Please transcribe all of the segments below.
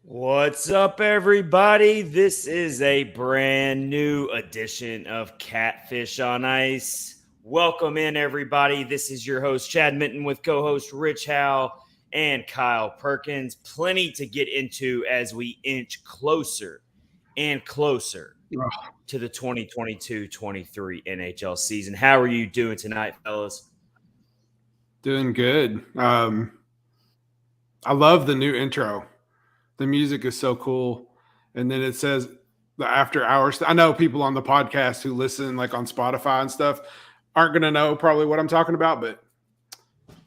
What's up, everybody? This is a brand new edition of Catfish on Ice. Welcome in, everybody. This is your host, Chad Minton, with co-host Rich Howe and Kyle Perkins. Plenty to get into as we inch closer and closer to the 2022-23 NHL season. How are you doing tonight, fellas? Doing good. I love the new intro. The music is so cool. And then it says the after hours. I know people on the podcast who listen like on Spotify and stuff aren't going to know probably what I'm talking about, but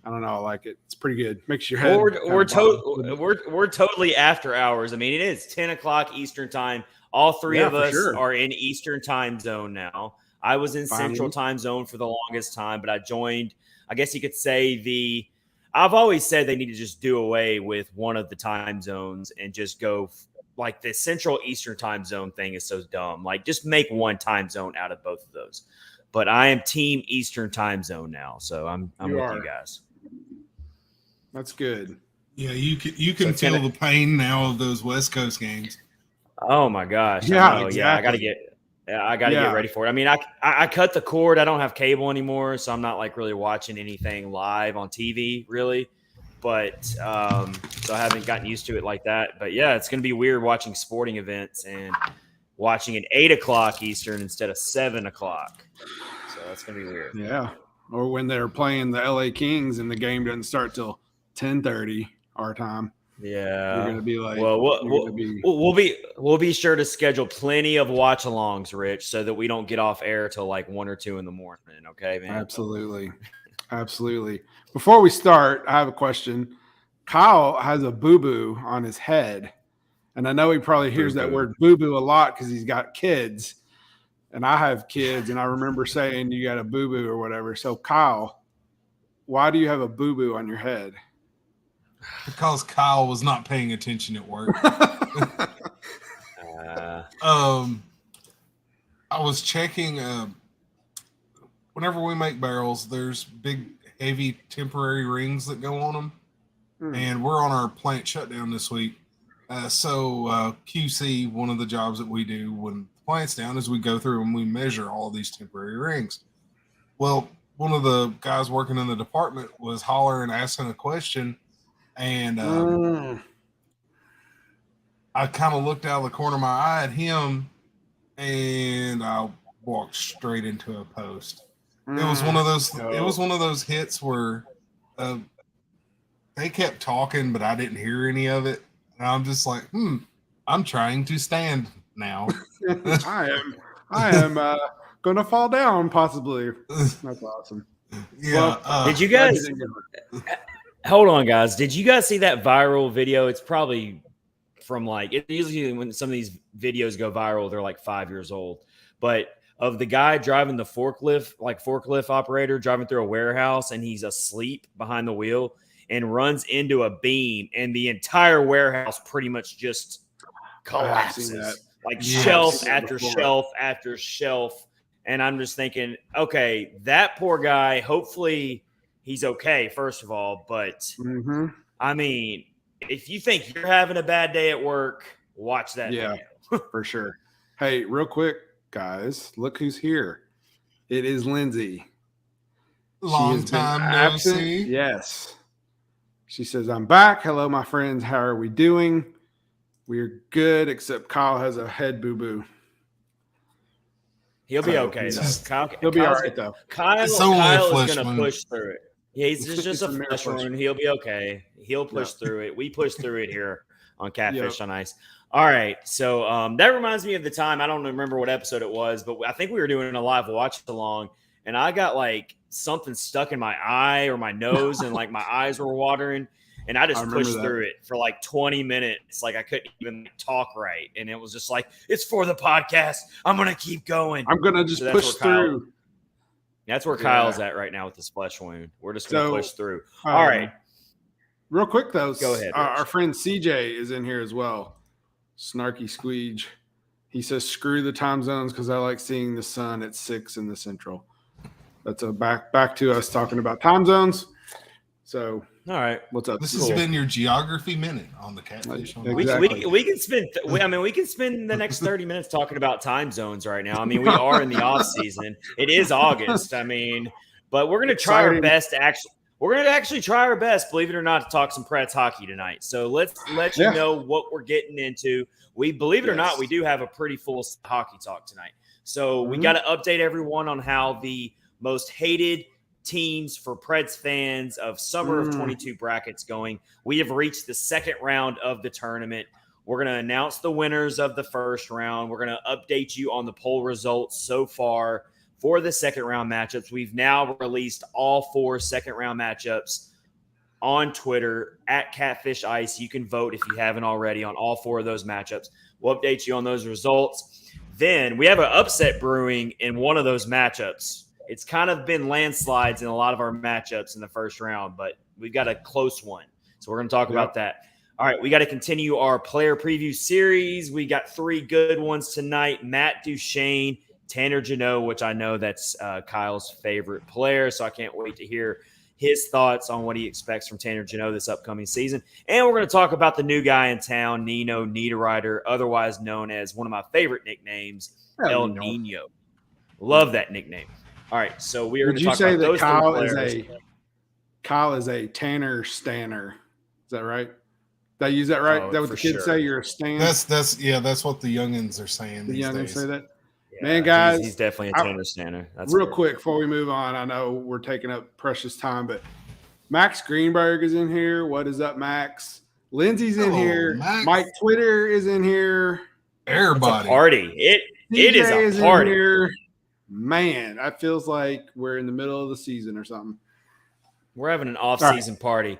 I don't know. I like it. It's pretty good. Makes your head. We're totally after hours. I mean, it is 10 o'clock Eastern time. All three of us are in Eastern time zone now. I was in Central time zone for the longest time, but I joined, I guess you could say I've always said they need to just do away with one of the time zones and just go like the Central Eastern time zone thing is so dumb. Like just make one time zone out of both of those. But I am team Eastern time zone now, so I'm with you guys. That's good. Yeah, you can feel the pain now of those West Coast games. Oh my gosh! Yeah, exactly. Yeah, I gotta get ready for it. I mean, I cut the cord. I don't have cable anymore, so I'm not like really watching anything live on TV, really. But so I haven't gotten used to it like that. But yeah, it's gonna be weird watching sporting events and watching at 8 o'clock Eastern instead of 7 o'clock. So that's gonna be weird. Yeah, or when they're playing the LA Kings and the game doesn't start till 10:30 our time. Yeah, you're gonna be like, well, we'll be sure to schedule plenty of watch-alongs, Rich, so that we don't get off air till like 1 or 2 in the morning. Okay, man. Absolutely. Before we start, I have a question. Kyle has a boo-boo on his head, and I know he probably hears that word boo-boo a lot because he's got kids, and I have kids, and I remember saying you got a boo-boo or whatever. So, Kyle, why do you have a boo-boo on your head? Because Kyle was not paying attention at work. I was checking. Whenever we make barrels, there's big, heavy temporary rings that go on them, and we're on our plant shutdown this week. So QC, one of the jobs that we do when the plant's down, is we go through and we measure all these temporary rings. Well, one of the guys working in the department was hollering, asking a question. And I kind of looked out of the corner of my eye at him, and I walked straight into a post. It was one of those. It was one of those hits where they kept talking, but I didn't hear any of it. And I'm just like, I'm trying to stand now. I am gonna fall down possibly. That's awesome. Yeah. Well, did you guys? Hold on, guys. Did you guys see that viral video? It's probably from usually when some of these videos go viral, they're like 5 years old. But of the guy driving the forklift operator driving through a warehouse, and he's asleep behind the wheel and runs into a beam, and the entire warehouse pretty much just collapses. Shelf after shelf after shelf. And I'm just thinking, okay, that poor guy, hopefully he's okay, first of all. But, I mean, if you think you're having a bad day at work, watch that video. For sure. Hey, real quick, guys, look who's here. It is Lindsay. Long time no see. Yes. She says, I'm back. Hello, my friends. How are we doing? We're good, except Kyle has a head boo-boo. He'll be okay, though. He'll be all right, though. Kyle is going to push through it. Yeah, he's just a flesh wound. He'll be okay. He'll push through it. We push through it here on Catfish on Ice. All right, so that reminds me of the time. I don't remember what episode it was, but I think we were doing a live watch-along, and I got, something stuck in my eye or my nose, and, my eyes were watering. And I just pushed through it for 20 minutes. I couldn't even talk right. And it was just it's for the podcast. I'm going to keep going. I'm going to just push through. That's where Kyle's at right now with his flesh wound. We're just going to push through. All right. Real quick, though. Go ahead. Our friend CJ is in here as well. Snarky Squeege. He says, screw the time zones because I like seeing the sun at 6 in the Central. That's back to us talking about time zones. So All right. What's up? This has been your geography minute on the Catfish. Exactly. We can spend we can spend the next 30 minutes talking about time zones right now. I mean, we are in the off season. It is August. I mean, but we're going to try our best to actually. We're going to actually try our best, believe it or not, to talk some Preds hockey tonight. So let's let you know what we're getting into. We believe it or not, we do have a pretty full hockey talk tonight. So we got to update everyone on how the most hated teams for Preds fans of summer of 22 brackets going. We have reached the second round of the tournament. We're going to announce the winners of the first round. We're going to update you on the poll results so far for the second round matchups. We've now released all 4 second round matchups on Twitter at Catfish Ice. You can vote if you haven't already on all 4 of those matchups. We'll update you on those results. Then we have an upset brewing in one of those matchups. It's kind of been landslides in a lot of our matchups in the first round, but we've got a close one. So we're going to talk about that. All right, we got to continue our player preview series. We got 3 good ones tonight. Matt Duchene, Tanner Jeannot, which I know that's Kyle's favorite player, so I can't wait to hear his thoughts on what he expects from Tanner Jeannot this upcoming season. And we're going to talk about the new guy in town, Jeannot and Niederreiter, otherwise known as one of my favorite nicknames, El Nino. Love that nickname. All right, so we are going to talk about those players. Kyle is a Tanner Stanner. Is that right? Did I use that right? Is that what the kids say? You're a Stan? That's what the youngins are saying. The youngins say that. Yeah, man, guys, he's definitely a Tanner Stanner. That's real quick before we move on. I know we're taking up precious time, but Max Greenberg is in here. What is up, Max? Lindsay's in here. Max. Mike Twitter is in here. Everybody. It's a party. It is a party. Here. Man, that feels like we're in the middle of the season or something. We're having an off-season party.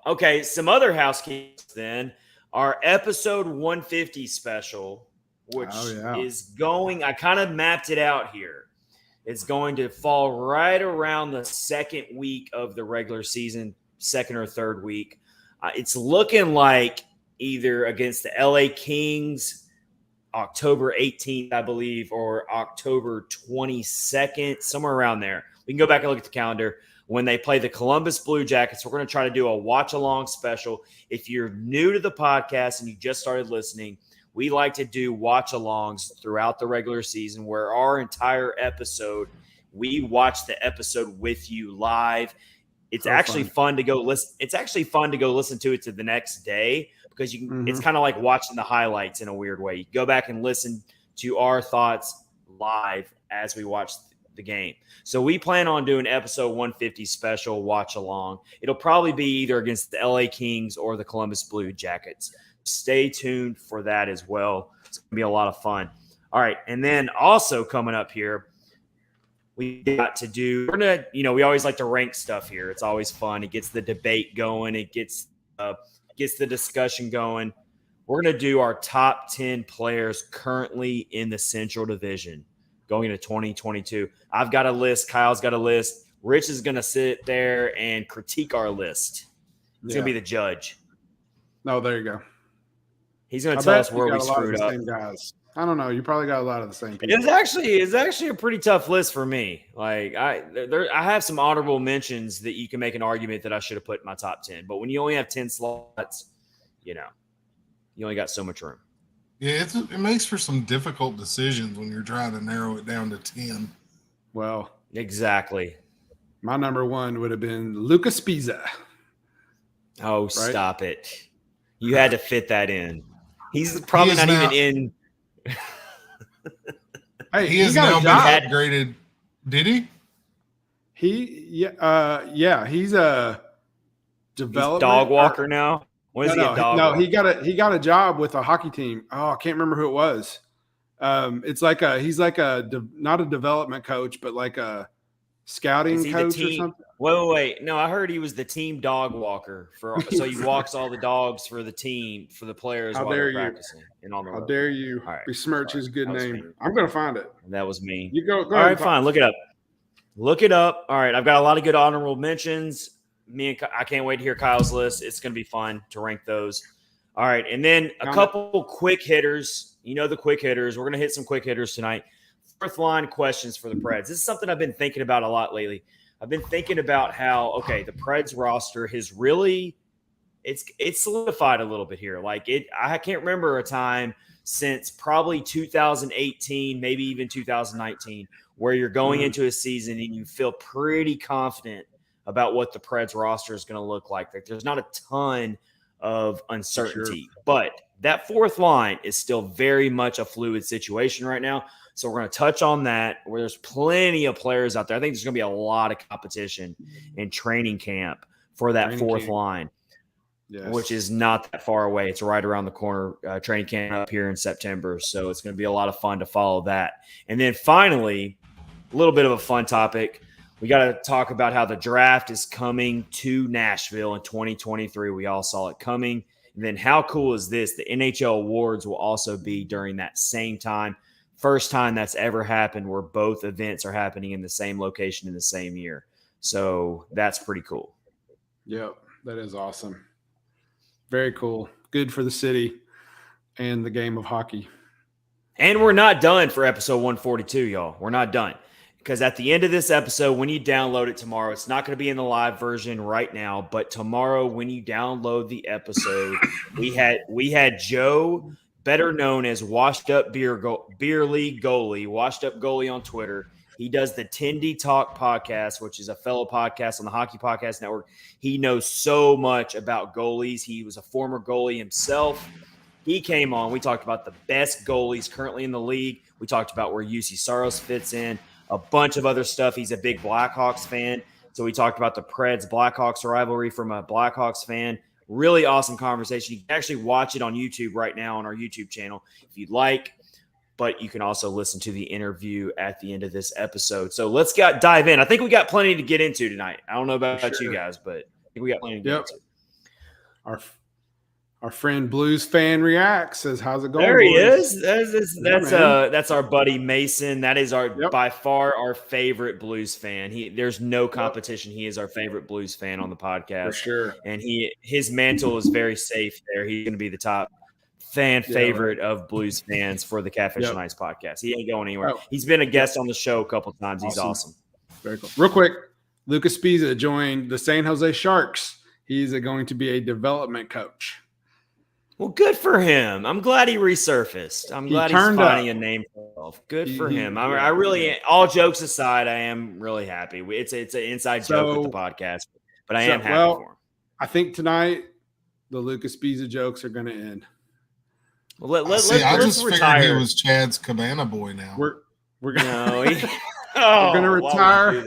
Okay, some other housekeeping then. Our episode 150 special, which is going – I kind of mapped it out here. It's going to fall right around the second week of the regular season, second or third week. It's looking like either against the LA Kings – October 18th, I believe, or October 22nd, somewhere around there. We can go back and look at the calendar. When they play the Columbus Blue Jackets, we're going to try to do a watch-along special. If you're new to the podcast and you just started listening, we like to do watch-alongs throughout the regular season where our entire episode, we watch the episode with you live. It's actually fun to go listen. It's actually fun to go listen to it to the next day because you can, it's kind of like watching the highlights in a weird way. You go back and listen to our thoughts live as we watch the game. So we plan on doing episode 150 special watch along. It'll probably be either against the LA Kings or the Columbus Blue Jackets. Stay tuned for that as well. It's going to be a lot of fun. All right. And then also coming up here, we got to do, we're going to, we always like to rank stuff here. It's always fun. It gets the debate going. It gets the discussion going. We're going to do our top 10 players currently in the Central Division going into 2022. I've got a list. Kyle's got a list. Rich is going to sit there and critique our list. He's going to be the judge. No, there you go. He's going to tell us where we screwed up. Guys. I don't know. You probably got a lot of the same people. It's actually a pretty tough list for me. Like I have some honorable mentions that you can make an argument that I should have put in my top 10. But when you only have 10 slots, you only got so much room. Yeah, it makes for some difficult decisions when you're trying to narrow it down to 10. Well, exactly. My number one would have been Lucas Pisa. Oh, stop it. You had to fit that in. He's probably not even in. Hey, he has now been upgraded. Did he? He's a development dog walker now. What is he? No, he got a job with a hockey team. Oh, I can't remember who it was. He's like not a development coach, but like a scouting coach or something. Wait. No, I heard he was the team dog walker so he walks all the dogs for the team, for the players while they're practicing. And on the road. How dare you besmirch his good name? I'm going to find it. That was me. You go. All right, fine. Look it up. All right, I've got a lot of good honorable mentions. I can't wait to hear Kyle's list. It's going to be fun to rank those. All right, and then a couple quick hitters. The quick hitters. We're going to hit some quick hitters tonight. Fourth line questions for the Preds. This is something I've been thinking about a lot lately. I've been thinking about how, okay, the Preds roster has really it's solidified a little bit here. Like I can't remember a time since probably 2018, maybe even 2019, where you're going into a season and you feel pretty confident about what the Preds roster is going to look like. Like there's not a ton of uncertainty, but that fourth line is still very much a fluid situation right now. So we're going to touch on that, where there's plenty of players out there. I think there's going to be a lot of competition in training camp for that fourth line, which is not that far away. It's right around the corner, training camp up here in September. So it's going to be a lot of fun to follow that. And then finally, a little bit of a fun topic. We got to talk about how the draft is coming to Nashville in 2023. We all saw it coming. And then how cool is this? The NHL Awards will also be during that same time. First time that's ever happened where both events are happening in the same location in the same year. So that's pretty cool. Yep, that is awesome. Very cool. Good for the city and the game of hockey. And we're not done for episode 142, y'all. We're not done. Because at the end of this episode, when you download it tomorrow, it's not going to be in the live version right now, but tomorrow when you download the episode, we had Joe, better known as Washed Up Beer League Goalie, Washed Up Goalie on Twitter. He does the Tindy Talk podcast, which is a fellow podcast on the Hockey Podcast Network. He knows so much about goalies. He was a former goalie himself. He came on. We talked about the best goalies currently in the league. We talked about where UC Saros fits in. A bunch of other stuff. He's a big Blackhawks fan. So we talked about the Preds Blackhawks rivalry from a Blackhawks fan. Really awesome conversation. You can actually watch it on YouTube right now on our YouTube channel if you'd like, but you can also listen to the interview at the end of this episode. So let's dive in. I think we got plenty to get into tonight. I don't know about you guys, but I think we got plenty to get into. Our friend Blues Fan Reacts says, "How's it going?" There he boys? is. That's our buddy Mason. That is by far our favorite Blues fan. There's no competition. He is our favorite Blues fan on the podcast for sure. And his mantle is very safe there. He's going to be the top favorite of Blues fans for the Catfish and Ice podcast. He ain't going anywhere. He's been a guest on the show a couple times. He's awesome. Very cool. Real quick, Lucas Pisa joined the San Jose Sharks. He's going to be a development coach. Well, good for him. I'm glad he resurfaced. I'm glad he's finding a name for himself. Good for him. I really, all jokes aside, I am really happy. It's an inside joke with the podcast, but I am happy for him. I think tonight the Lucas Pisa jokes are going to end. Well, I just figured he was Chad's Cabana boy now. We're gonna we're gonna retire.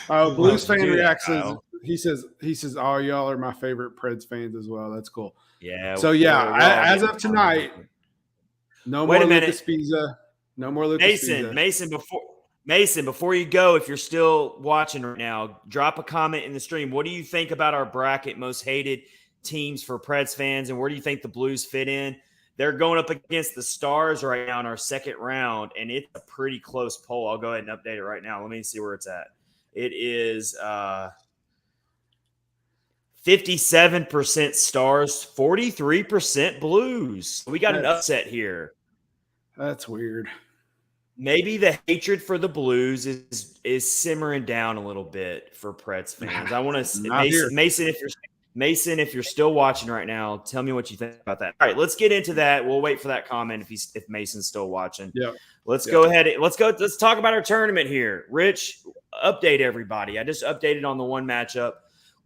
Blues Fan Reacts says he says, "Oh, y'all are my favorite Preds fans as well." That's cool. Yeah. So as of tonight, no more Lucas Pisa. No more Lucas Pisa. Mason, before you go, if you're still watching right now, drop a comment in the stream. What do you think about our bracket most hated teams for Preds fans, and where do you think the Blues fit in? They're going up against the Stars right now in our second round, and it's a pretty close poll. I'll go ahead and update it right now. Let me see where it's at. It is 57% Stars, 43% Blues. We got an upset here. That's weird. Maybe the hatred for the Blues is simmering down a little bit for Preds fans. I want to Mason, if you're still watching right now, tell me what you think about that. All right, let's get into that. We'll wait for that comment if Mason's still watching. Yeah. Let's go ahead. Let's talk about our tournament here. Rich, update everybody. I just updated on the one matchup.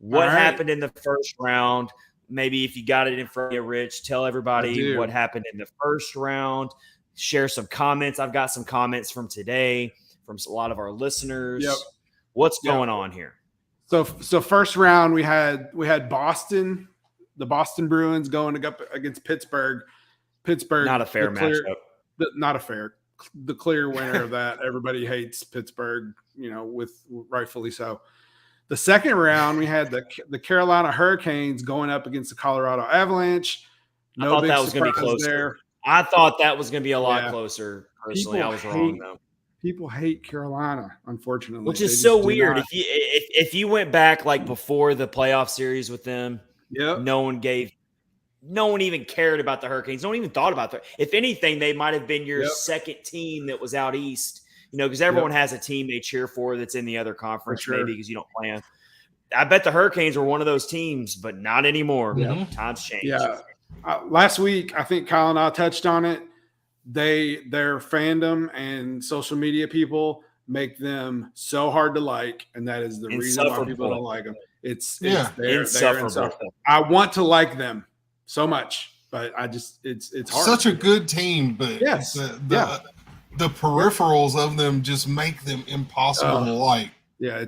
What happened in the first round? Maybe if you got it in front of you, Rich, tell everybody what happened in the first round. Share some comments. I've got some comments from today from a lot of our listeners. Yep. What's going on here? So first round we had Boston, the Boston Bruins going up against Pittsburgh. Not a fair matchup. Not a fair. The clear winner of that. Everybody hates Pittsburgh, with rightfully so. The second round we had the Carolina Hurricanes going up against the Colorado Avalanche. I thought that was going to be closer. There. I thought that was going to be a lot closer. Personally, I was wrong though. People hate Carolina, unfortunately, which is so weird. If you went back like before the playoff series with them, no one even cared about the Hurricanes. No one even thought about that. If anything, they might have been your second team that was out east because everyone has a team they cheer for that's in the other conference, sure. maybe because you don't play them. I bet the Hurricanes were one of those teams, but not anymore. Mhm. Times change. Yeah. Last week, I think Kyle and I touched on it. Their fandom and social media people make them so hard to like, and that is the reason why people don't like them. They're insufferable. I want to like them so much, but it's hard. Such a good team, but the peripherals of them just make them impossible to like. Yeah,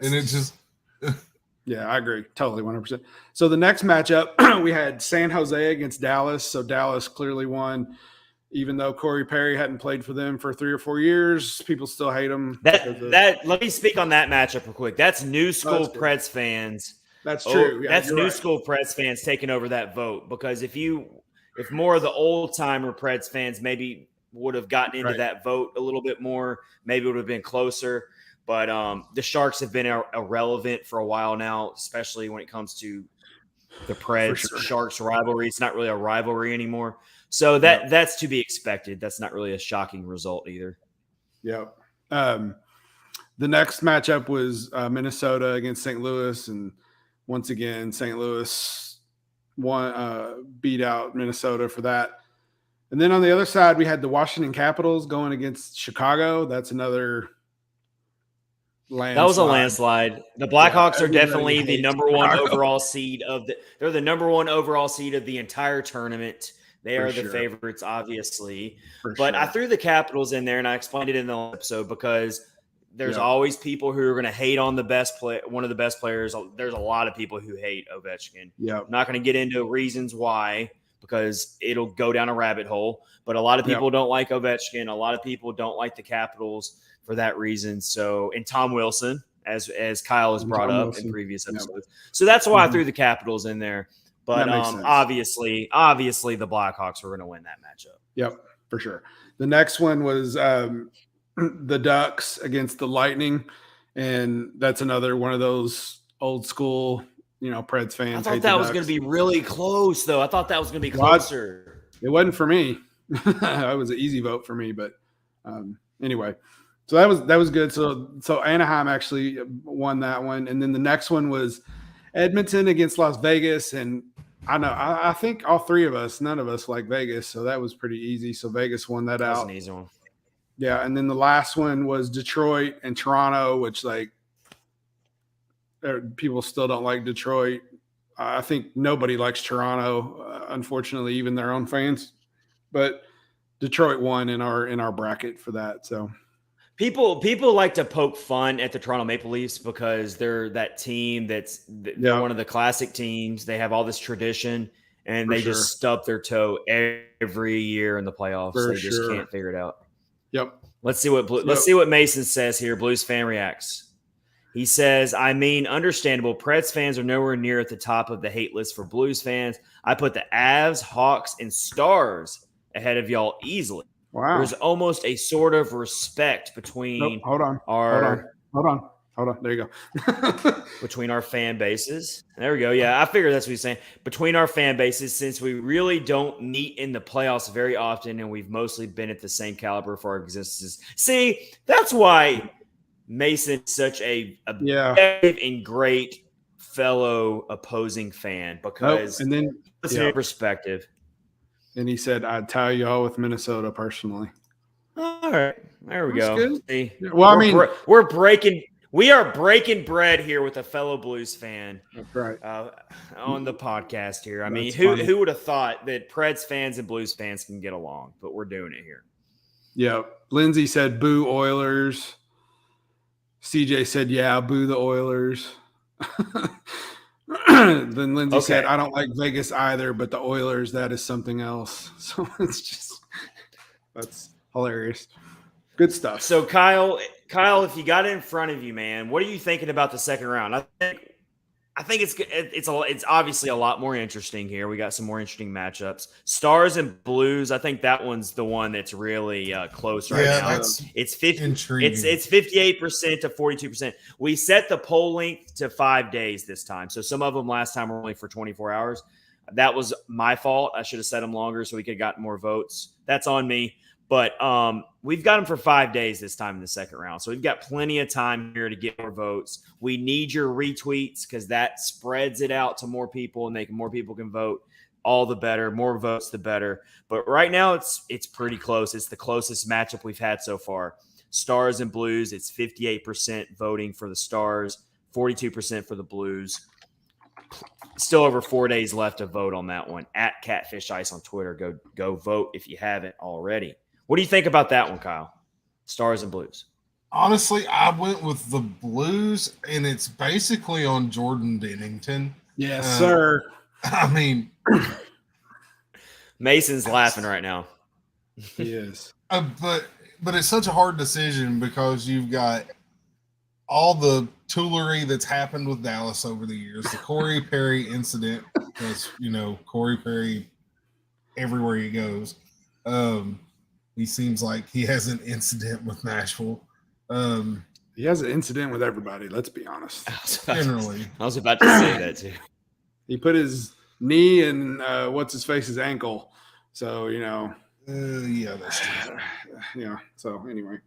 Yeah, I agree. Totally, 100%. So the next matchup, we had San Jose against Dallas. So Dallas clearly won, even though Corey Perry hadn't played for them for 3 or 4 years. People still hate him. Let me speak on that matchup real quick. That's new school Preds fans. That's true. That's new school Preds fans taking over that vote, because if more of the old timer Preds fans maybe would have gotten into that vote a little bit more, maybe it would have been closer. But the Sharks have been irrelevant for a while now, especially when it comes to the Preds Sharks rivalry. It's not really a rivalry anymore. So that's to be expected. That's not really a shocking result either. Yeah. The next matchup was Minnesota against St. Louis. And once again, St. Louis beat out Minnesota for that. And then on the other side, we had the Washington Capitals going against Chicago. That's another landslide. That was a landslide. The Blackhawks are definitely the number one overall seed they're the number one overall seed of the entire tournament. They are the favorites, obviously. But I threw the Capitals in there, and I explained it in the episode because there's always people who are going to hate on one of the best players. There's a lot of people who hate Ovechkin. Yeah. I'm not going to get into reasons why, because it'll go down a rabbit hole. But a lot of people don't like Ovechkin. A lot of people don't like the Capitals for that reason. So, and Tom Wilson, as Kyle has brought up in previous episodes. So that's why I threw the Capitals in there. But obviously the Blackhawks were going to win that matchup. Yep, for sure. The next one was the Ducks against the Lightning, and that's another one of those old school, Preds fans. I thought that was going to be really close, though. I thought that was going to be closer. It wasn't for me. That was an easy vote for me, but anyway. So that was good. So Anaheim actually won that one, and then the next one was Edmonton against Las Vegas, and I think all three of us, none of us like Vegas, so that was pretty easy. So Vegas won that out. That was an easy one. Yeah, and then the last one was Detroit and Toronto, which people still don't like Detroit. I think nobody likes Toronto, unfortunately, even their own fans. But Detroit won in our bracket for that. So people like to poke fun at the Toronto Maple Leafs because they're that team they're one of the classic teams. They have all this tradition, and they just stub their toe every year in the playoffs. They just can't figure it out. Yep. Let's see what Mason says here. Blues fan reacts. He says, understandable. Preds fans are nowhere near at the top of the hate list for Blues fans. I put the Avs, Hawks, and Stars ahead of y'all easily. Wow. There's almost a sort of respect between Hold on. There you go. between our fan bases. There we go. Yeah, I figured that's what he's saying. Between our fan bases, since we really don't meet in the playoffs very often, and we've mostly been at the same caliber for our existence. See, that's why Mason's such a and great fellow opposing fan, because and then it's in perspective. And he said, I'd tie you all with Minnesota personally. All right. There we go. See, well, we are breaking bread here with a fellow Blues fan. That's right. On the podcast here. That's who would have thought that Preds fans and Blues fans can get along, but we're doing it here. Yeah. Lindsay said, boo Oilers. CJ said, yeah, boo the Oilers. Then Lindsay said, I don't like Vegas either, but the Oilers, that is something else. So that's hilarious. Good stuff. So Kyle, if you got it in front of you, man, what are you thinking about the second round? I think it's obviously a lot more interesting here. We got some more interesting matchups. Stars and Blues. I think that one's the one that's really close right now. It's 58% to 42%. We set the poll length to 5 days this time. So some of them last time were only for 24 hours. That was my fault. I should have set them longer so we could have gotten more votes. That's on me. But we've got them for 5 days this time in the second round. So we've got plenty of time here to get more votes. We need your retweets because that spreads it out to more people and more people can vote. All the better. More votes, the better. But right now, it's pretty close. It's the closest matchup we've had so far. Stars and Blues, it's 58% voting for the Stars, 42% for the Blues. Still over 4 days left to vote on that one. At Catfish Ice on Twitter. Go vote if you haven't already. What do you think about that one, Kyle? Stars and Blues. Honestly, I went with the Blues, and it's basically on Jordan Bennington. Yes, sir. I mean, Mason's laughing right now. He is. But it's such a hard decision because you've got all the toolery that's happened with Dallas over the years. The Corey Perry incident, because, Corey Perry, everywhere he goes, he seems like he has an incident with Nashville. He has an incident with everybody, let's be honest. Generally. I was about to say that too. He put his knee in what's-his-face's ankle. So, yeah, that's true. Yeah, so anyway.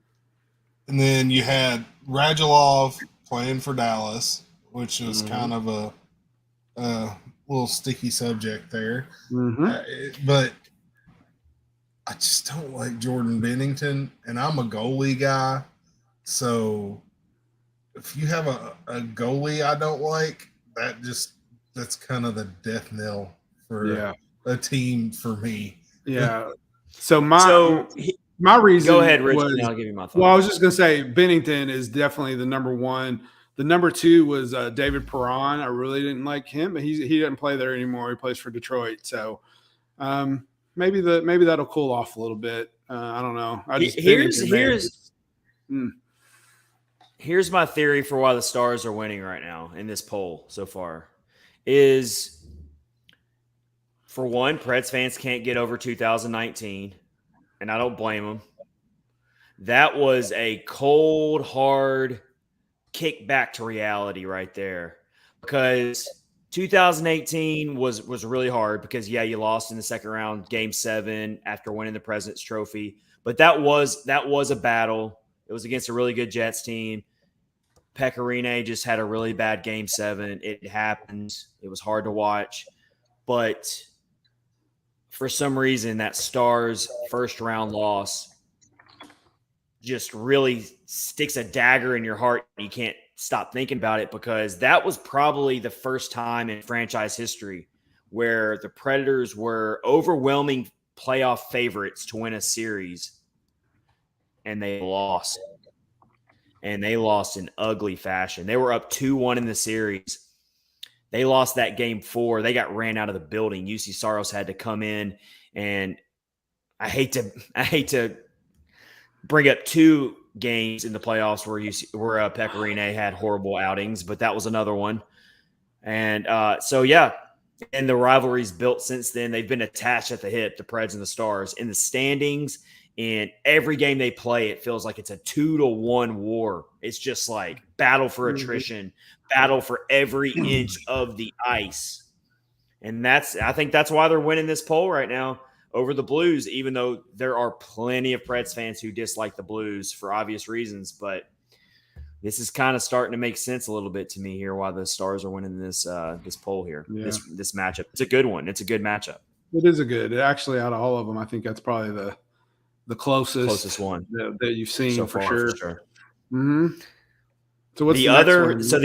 And then you had Radulov playing for Dallas, which was kind of a little sticky subject there. But I just don't like Jordan Bennington, and I'm a goalie guy. So if you have a goalie I don't like, that's kind of the death knell for a team for me. Yeah. So my reason. Go ahead, Rich, and I'll give you my thoughts. Well, I was just gonna say Bennington is definitely the number one. The number two was David Perron. I really didn't like him, but he doesn't play there anymore. He plays for Detroit. So maybe that'll cool off a little bit. I don't know. Here's my theory for why the Stars are winning right now in this poll so far. Is for one, Preds fans can't get over 2019, and I don't blame them. That was a cold, hard kick back to reality right there, because 2018 was really hard because, you lost in the second round, Game 7 after winning the President's Trophy. But that was a battle. It was against a really good Jets team. Pecorine just had a really bad Game 7. It happened. It was hard to watch. But for some reason, that Stars first-round loss just really sticks a dagger in your heart, and you can't stop thinking about it, because that was probably the first time in franchise history where the Predators were overwhelming playoff favorites to win a series, and they lost. And they lost in ugly fashion. They were up 2-1 in the series. They lost that Game 4. They got ran out of the building. UC Saros had to come in, and I hate to bring up two games in the playoffs where Pecorine had horrible outings, but that was another one. And and the rivalry's built since then. They've been attached at the hip, the Preds and the Stars, in the standings. And every game they play, it feels like it's a 2-1 war. It's just like battle for attrition, battle for every inch of the ice. And I think that's why they're winning this poll right now over the Blues, even though there are plenty of Preds fans who dislike the Blues for obvious reasons. But this is kind of starting to make sense a little bit to me here, why the Stars are winning this poll here, this matchup. It's a good one. It's a good matchup. It is a good. Actually, out of all of them, I think that's probably the closest one that you've seen so for far, sure. Mm-hmm. So what's the other? So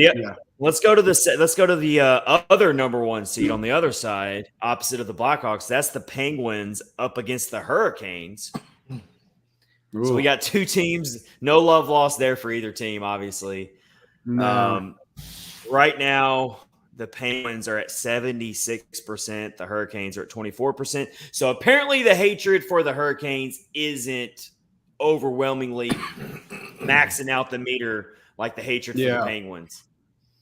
let's go to the other number one seed on the other side, opposite of the Blackhawks. That's the Penguins up against the Hurricanes. Ooh. So we got two teams. No love lost there for either team, obviously. No. Right now, the Penguins are at 76%. The Hurricanes are at 24%. So apparently the hatred for the Hurricanes isn't overwhelmingly maxing out the meter like the hatred for the Penguins.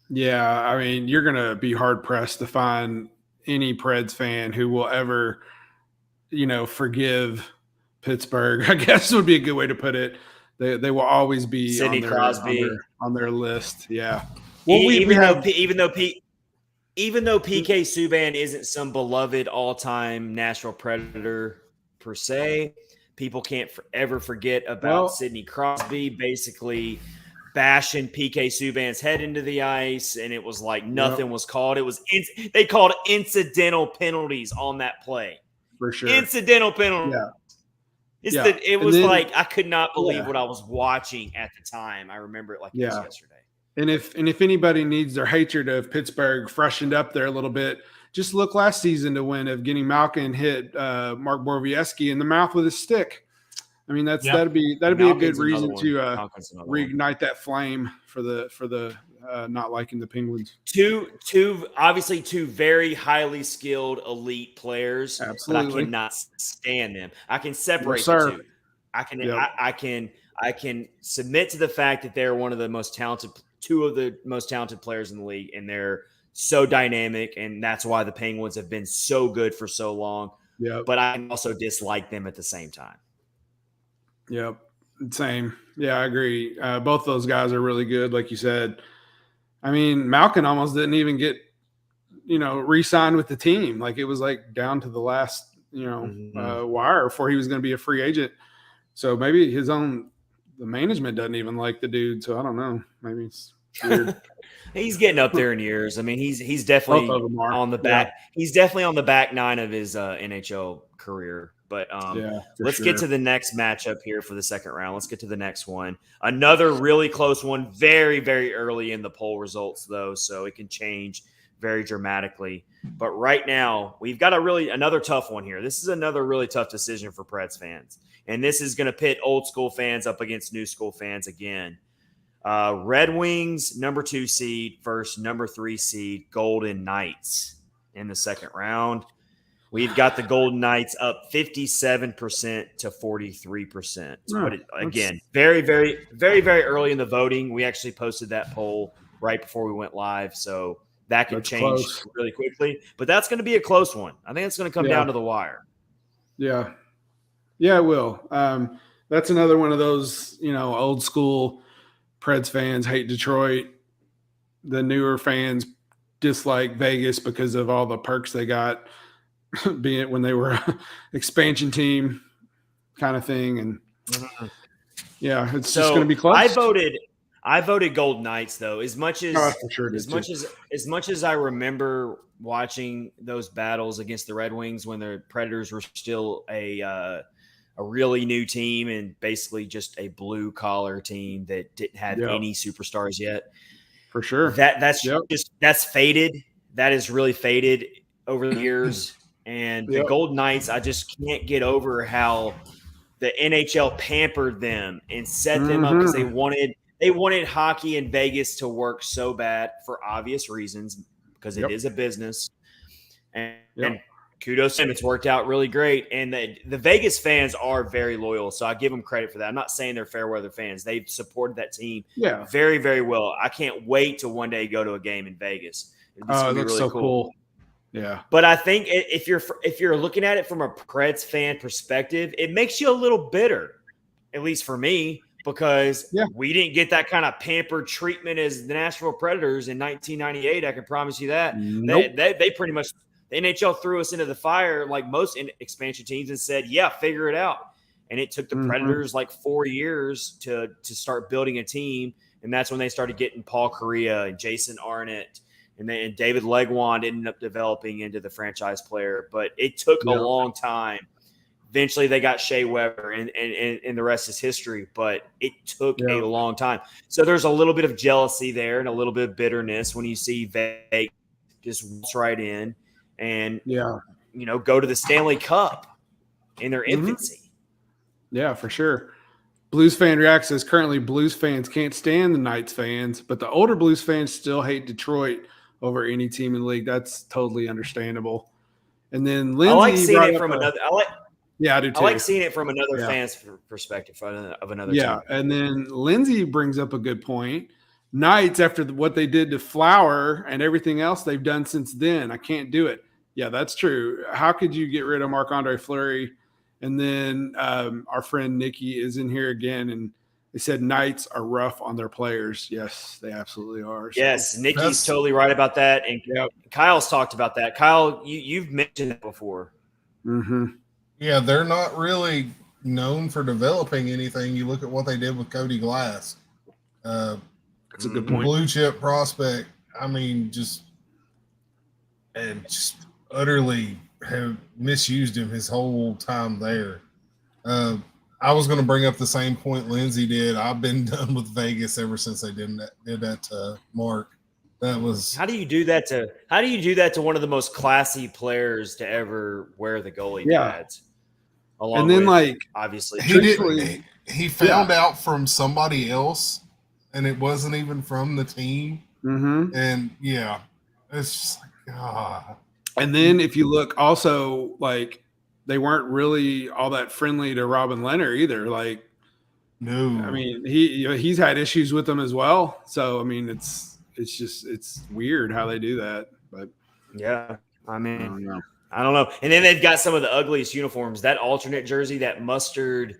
Yeah, I mean, you're going to be hard-pressed to find any Preds fan who will ever, forgive Pittsburgh, I guess would be a good way to put it. They will always be Sidney Crosby on their list. Yeah. Well, even though PK Subban isn't some beloved all-time Nashville Predator per se, People can't ever forget about Sidney Crosby basically bashing PK Subban's head into the ice, and it was like nothing was called. It was they called incidental penalties on that play. For sure. Incidental penalties. Yeah. It was like I could not believe what I was watching at the time. I remember it like it was yesterday. And if anybody needs their hatred of Pittsburgh freshened up there a little bit, just look last season to when Evgeny Malkin hit Mark Borowiecki in the mouth with his stick. I mean, that'd be a good reason to reignite that flame for the not liking the Penguins. Obviously two very highly skilled elite players. Absolutely. But I cannot stand them. I can separate the two. I can submit to the fact that they're two of the most talented players in the league, and they're so dynamic, and that's why the Penguins have been so good for so long. Yeah. But I also dislike them at the same time. Yep. Same. Yeah, I agree. Both those guys are really good, like you said. I mean, Malkin almost didn't even get, re-signed with the team. Like it was like down to the last, wire before he was going to be a free agent. So maybe the management doesn't even like the dude. So I don't know. Maybe it's weird. He's getting up there in years. I mean, he's definitely on the back. Yeah. He's definitely on the back nine of his NHL career. But let's get to the next matchup here for the second round. Let's get to the next one. Another really close one, very, very early in the poll results, though, so it can change very dramatically. But right now, we've got another tough one here. This is another really tough decision for Preds fans. And this is going to pit old school fans up against new school fans again. Red Wings, number 2 seed versus number 3 seed, Golden Knights in the second round. We've got the Golden Knights up 57% to 43%. But again, very, very, very, very early in the voting. We actually posted that poll right before we went live, so that can change really quickly. But that's going to be a close one. I think it's going to come down to the wire. Yeah. Yeah, it will. That's another one of those, old school Preds fans hate Detroit. The newer fans dislike Vegas because of all the perks they got, being it when they were an expansion team kind of thing. And it's just going to be close. I voted Golden Knights though, as much as I remember watching those battles against the Red Wings when the Predators were still a really new team and basically just a blue collar team that didn't have any superstars yet. For sure. That's faded. That is really faded over the years. And the Golden Knights, I just can't get over how the NHL pampered them and set them up because they wanted hockey in Vegas to work so bad for obvious reasons because it is a business. And kudos to them. It's worked out really great. And the Vegas fans are very loyal, so I give them credit for that. I'm not saying they're fair weather fans. They've supported that team very, very well. I can't wait to one day go to a game in Vegas. It looks really so cool. Yeah. But I think if you're looking at it from a Preds fan perspective, it makes you a little bitter, at least for me, because we didn't get that kind of pampered treatment as the Nashville Predators in 1998. I can promise you that. Nope. They pretty much – the NHL threw us into the fire like most expansion teams and said, figure it out. And it took the Predators like 4 years to start building a team, and that's when they started getting Paul Kariya and Jason Arnott. And then David Legwand ended up developing into the franchise player. But it took a long time. Eventually, they got Shea Weber, and the rest is history. But it took a long time. So there's a little bit of jealousy there and a little bit of bitterness when you see Vegas just waltz right in and go to the Stanley Cup in their infancy. Yeah, for sure. Blues fan reacts says currently Blues fans can't stand the Knights fans, but the older Blues fans still hate Detroit over any team in the league. That's totally understandable. And then Lindsay, I like seeing it from another. I do too. I like seeing it from another fan's perspective of another team. Yeah, and then Lindsay brings up a good point. Knights, after what they did to Flower and everything else they've done since then, I can't do it. Yeah, that's true. How could you get rid of Marc-Andre Fleury? And then our friend Nikki is in here again, and they said Knights are rough on their players. Yes, they absolutely are. So yes, Nikki's totally right about that. And Kyle's talked about that. Kyle, you've mentioned that before. Yeah, they're not really known for developing anything. You look at what they did with Cody Glass. That's a good point. Blue chip prospect. I mean, just utterly have misused him his whole time there. I was going to bring up the same point Lindsay did. I've been done with Vegas ever since they did that to Mark. That was how do you do that to one of the most classy players to ever wear the goalie pads? And then, obviously, he found out from somebody else, and it wasn't even from the team. Mm-hmm. And it's just like, God. And then if you look, also they weren't really all that friendly to Robin Leonard either. No, I mean he's had issues with them as well. So I mean it's weird how they do that. But yeah, I mean I don't know. And then they've got some of the ugliest uniforms. That alternate jersey, that mustard.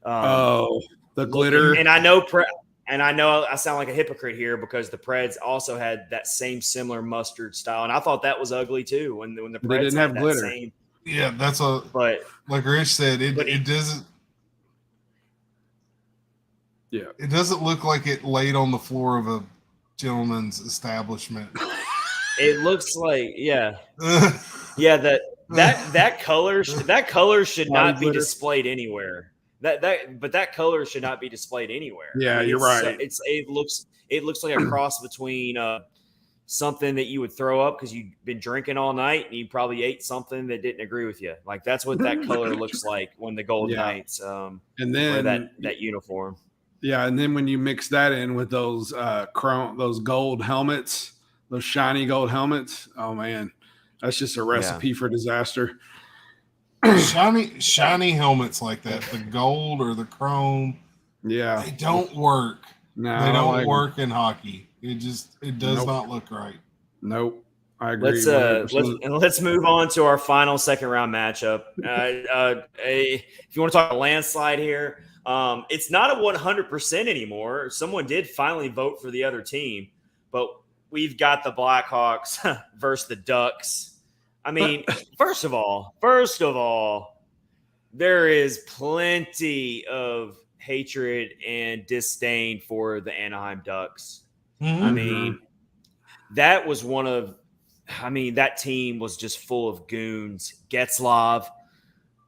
The glitter. And I know I sound like a hypocrite here because the Preds also had that same similar mustard style, and I thought that was ugly too. When the Preds they didn't have glitter. But like Rich said, it doesn't. Yeah, it doesn't look like it laid on the floor of a gentleman's establishment. It looks like that color should not be displayed anywhere. That color should not be displayed anywhere. Yeah, you're right. It looks like a cross between something that you would throw up because you've been drinking all night and you probably ate something that didn't agree with you. Like that's what that color looks like when the Golden Knights and then wear that uniform. Yeah, and then when you mix that in with those those gold helmets, those shiny gold helmets, oh man, that's just a recipe for disaster. Shiny helmets like that, the gold or the chrome, they don't work. No, they don't work in hockey. It does not look right. Nope. I agree. Let's move on to our final second round matchup. If you want to talk a landslide here, it's not a 100% anymore. Someone did finally vote for the other team, but we've got the Blackhawks versus the Ducks. I mean, first of all, there is plenty of hatred and disdain for the Anaheim Ducks. Mm-hmm. I mean, that team was just full of goons. Getzlaf,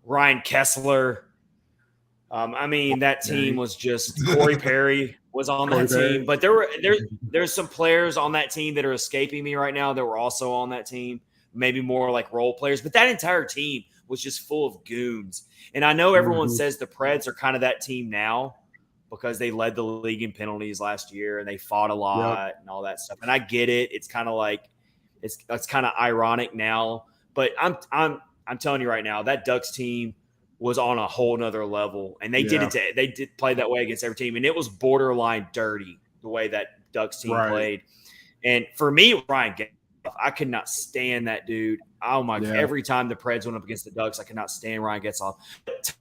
Ryan Kessler. That team was just Corey Perry was on that team. But there's some players on that team that are escaping me right now that were also on that team. Maybe more like role players, but that entire team was just full of goons. And I know everyone says the Preds are kind of that team now because they led the league in penalties last year and they fought a lot and all that stuff. And I get it. It's kind of like it's kind of ironic now, but I'm telling you right now, that Ducks team was on a whole nother level, and they did play that way against every team, and it was borderline dirty the way that Ducks team played. And for me, Ryan Getzlaf, I could not stand that dude. Oh my God. Every time the Preds went up against the Ducks, I could not stand Ryan Getzlaf.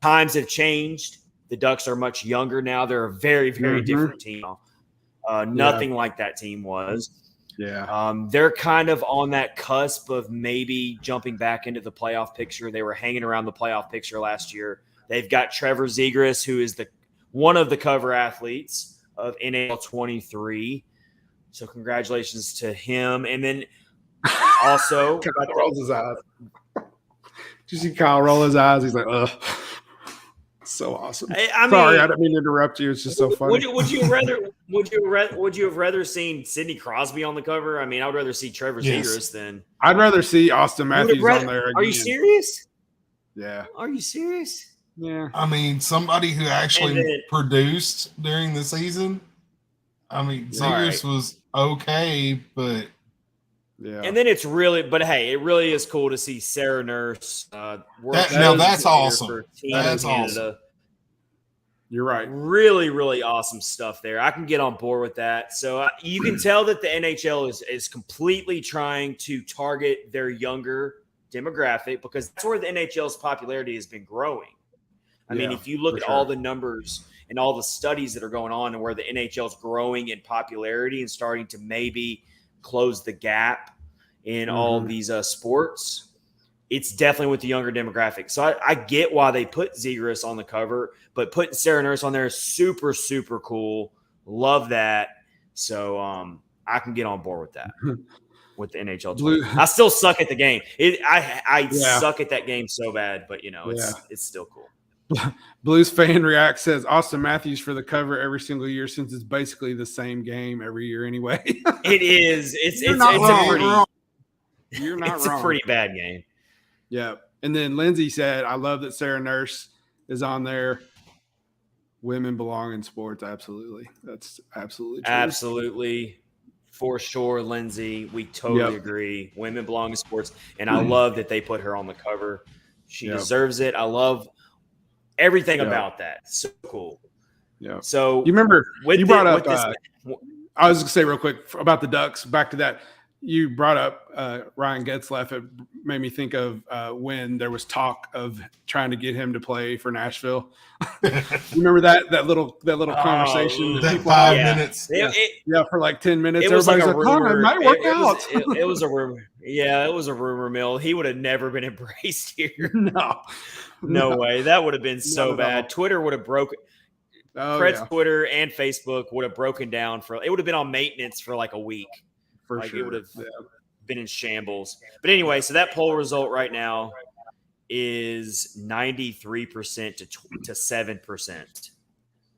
Times have changed. The Ducks are much younger now. They're a very, very different team. Nothing like that team was. Yeah. They're kind of on that cusp of maybe jumping back into the playoff picture. They were hanging around the playoff picture last year. They've got Trevor Zegras, who is one of the cover athletes of NHL 23. So congratulations to him. And then also Kyle rolls his eyes. Did you see Kyle roll his eyes? He's like, ugh. So awesome. Sorry, I didn't mean to interrupt you. It's just so funny. Would you have rather seen Sidney Crosby on the cover? I mean, I would rather see Trevor Zegras than. I'd rather see Austin Matthews on there again. Are you serious? Yeah. Are you serious? Yeah. I mean, somebody who actually produced during the season. I mean, Zegras was okay, but. Yeah. And then it really is cool to see Sarah Nurse. That's awesome. That's awesome. You're right. Really, really awesome stuff there. I can get on board with that. So you can tell that the NHL is completely trying to target their younger demographic because that's where the NHL's popularity has been growing. I mean, if you look at all the numbers and all the studies that are going on and where the NHL is growing in popularity and starting to maybe close the gap in all these sports, it's definitely with the younger demographic. So I get why they put Zegras on the cover, but putting Sarah Nurse on there is super, super cool. Love that. So I can get on board with that. With the NHL 20. I still suck at the game. I suck at that game so bad, but it's still cool. Blues Fan React says Austin Matthews for the cover every single year since it's basically the same game every year anyway. It is. It's a pretty bad game. Yeah. And then Lindsay said, I love that Sarah Nurse is on there. Women belong in sports. Absolutely. That's absolutely true. Absolutely. For sure, Lindsay. We totally agree. Women belong in sports. And I love that they put her on the cover. She deserves it. I love everything about that. So cool. Yeah. So you remember you brought up I was going to say real quick about the Ducks. Back to that. You brought up Ryan Getzlaff. It made me think of when there was talk of trying to get him to play for Nashville. You remember that little conversation? That 5 minutes. Yeah, for like 10 minutes. It was Everybody's like a rumor. It might work out. It was a rumor. Yeah, it was a rumor mill. He would have never been embraced here. No way. That would have been so bad. Twitter would have broken. Preds Twitter and Facebook would have broken down it would have been on maintenance for like a week. For sure. It would have been in shambles. But anyway, so that poll result right now is 93% to 7%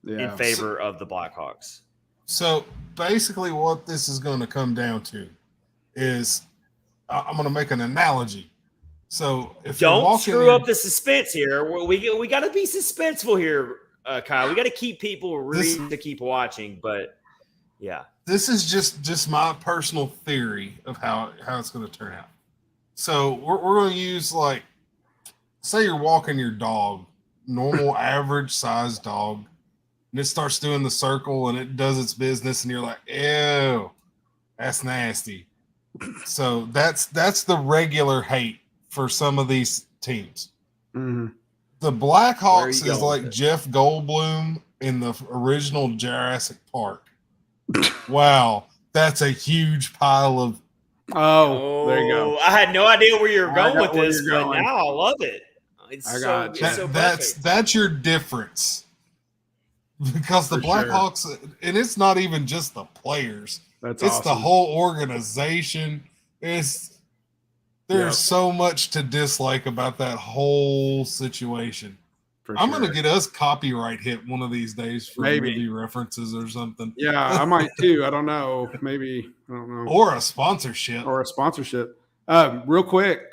in favor of the Blackhawks. So basically what this is going to come down to is I'm going to make an analogy. So if don't screw up the suspense here. We got to be suspenseful here, Kyle. We got to keep people ready to keep watching. But yeah. This is just my personal theory of how it's going to turn out. So we're going to use, like, say you're walking your dog, normal average sized dog, and it starts doing the circle and it does its business, and you're like, ew, that's nasty. So that's the regular hate for some of these teams. Mm-hmm. The Blackhawks is like Jeff Goldblum in the original Jurassic Park. Wow, that's a huge pile of. Oh, there you go. I had no idea where you were going with this, but now I love it. That's your difference, because the Blackhawks, and it's not even just the players. It's awesome. The whole organization. There's so much to dislike about that whole situation. I'm going to get us copyright hit one of these days for movie references or something. Yeah, I might too. I don't know. Maybe. I don't know. Or a sponsorship. Real quick,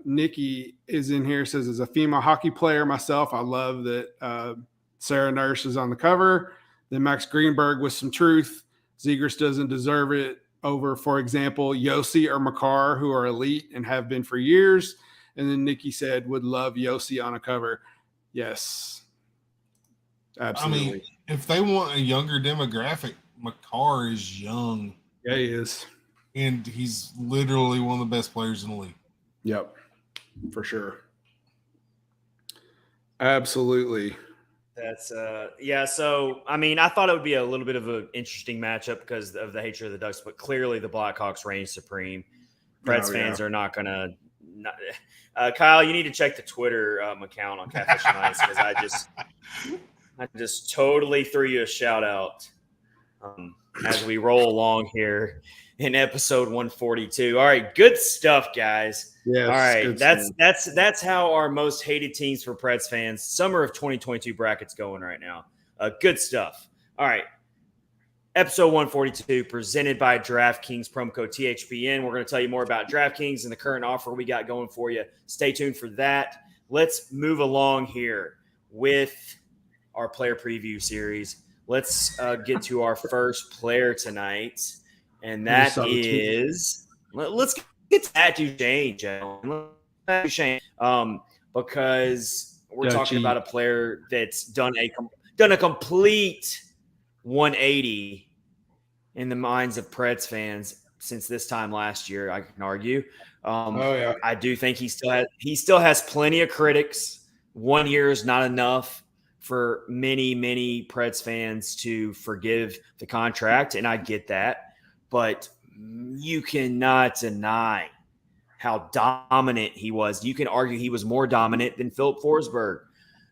Nikki is in here, says, as a female hockey player myself, I love that Sarah Nurse is on the cover. Then Max Greenberg with some truth. Zegras doesn't deserve it over, for example, Yossi or Makar, who are elite and have been for years. And then Nikki said, would love Yossi on a cover. Yes, absolutely. I mean, if they want a younger demographic, Makar is young. Yeah, he is. And he's literally one of the best players in the league. Yep, for sure. Absolutely. That's so I mean, I thought it would be a little bit of an interesting matchup because of the hatred of the Ducks, but clearly the Blackhawks reign supreme. Preds fans are not gonna Kyle, you need to check the Twitter account on Catfish because I just totally threw you a shout out as we roll along here in episode 142. All right, good stuff, guys. Yes, all right, that's how our most hated teams for Preds fans summer of 2022 brackets going right now. Good stuff. All right. Episode 142 presented by DraftKings, promo code THPN. We're going to tell you more about DraftKings and the current offer we got going for you. Stay tuned for that. Let's move along here with our player preview series. Let's get to our first player tonight, and that is let's get to that Duchene, because we're talking about a player that's done a complete 180 in the minds of Preds fans since this time last year. I can argue. I do think he still has plenty of critics. 1 year is not enough for many Preds fans to forgive the contract, and I get that. But you cannot deny how dominant he was. You can argue he was more dominant than Philip Forsberg.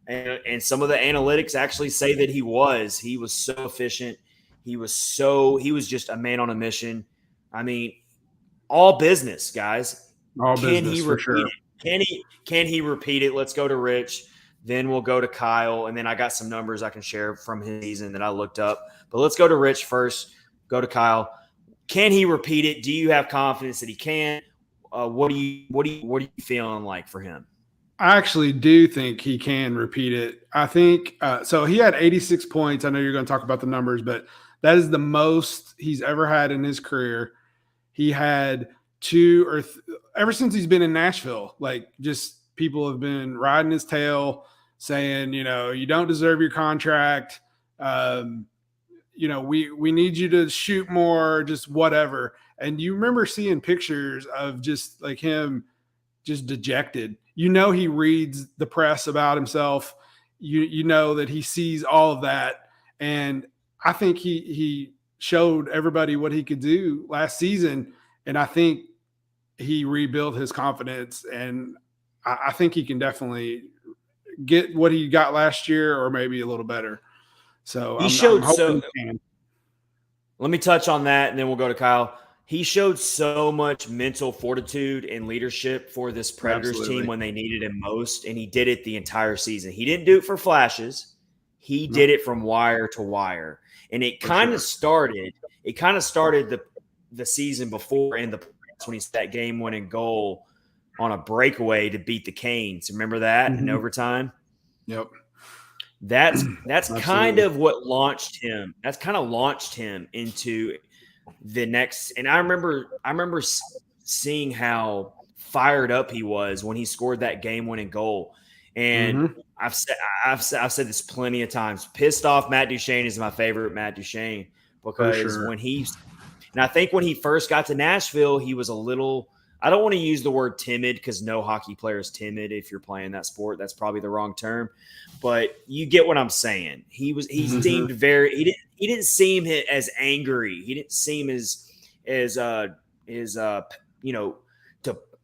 And some of the analytics actually say that he was. He was so efficient. He was just a man on a mission. I mean, all business, guys. All Can business he for repeat sure. it? Can he repeat it? Let's go to Rich. Then we'll go to Kyle. And then I got some numbers I can share from his season that I looked up. But let's go to Rich first. Go to Kyle. Can he repeat it? Do you have confidence that he can? What are you feeling like for him? I actually do think he can repeat it. I think so. He had 86 points. I know you're going to talk about the numbers, but that is the most he's ever had in his career. He had ever since he's been in Nashville, like just people have been riding his tail saying, you don't deserve your contract. We need you to shoot more, just whatever. And you remember seeing pictures of just like him just dejected. He reads the press about himself. You know that he sees all of that. And I think he showed everybody what he could do last season. And I think he rebuilt his confidence. And I think he can definitely get what he got last year or maybe a little better. So I'm hoping he can. Let me touch on that, and then we'll go to Kyle. He showed so much mental fortitude and leadership for this Predators team when they needed him most, and he did it the entire season. He didn't do it for flashes. He did it from wire to wire. And it kind of started the season before in the playoffs when he set that game-winning goal on a breakaway to beat the Canes. Remember that in overtime? Yep. That's kind of what launched him. That's kind of launched him into the next. And I remember seeing how fired up he was when he scored that game-winning goal. And I've said this plenty of times. Pissed off Matt Duchene is my favorite Matt Duchene because and I think when he first got to Nashville, he was a little. I don't want to use the word timid because no hockey player is timid if you're playing that sport. That's probably the wrong term, but you get what I'm saying. He seemed very. He didn't seem as angry. He didn't seem as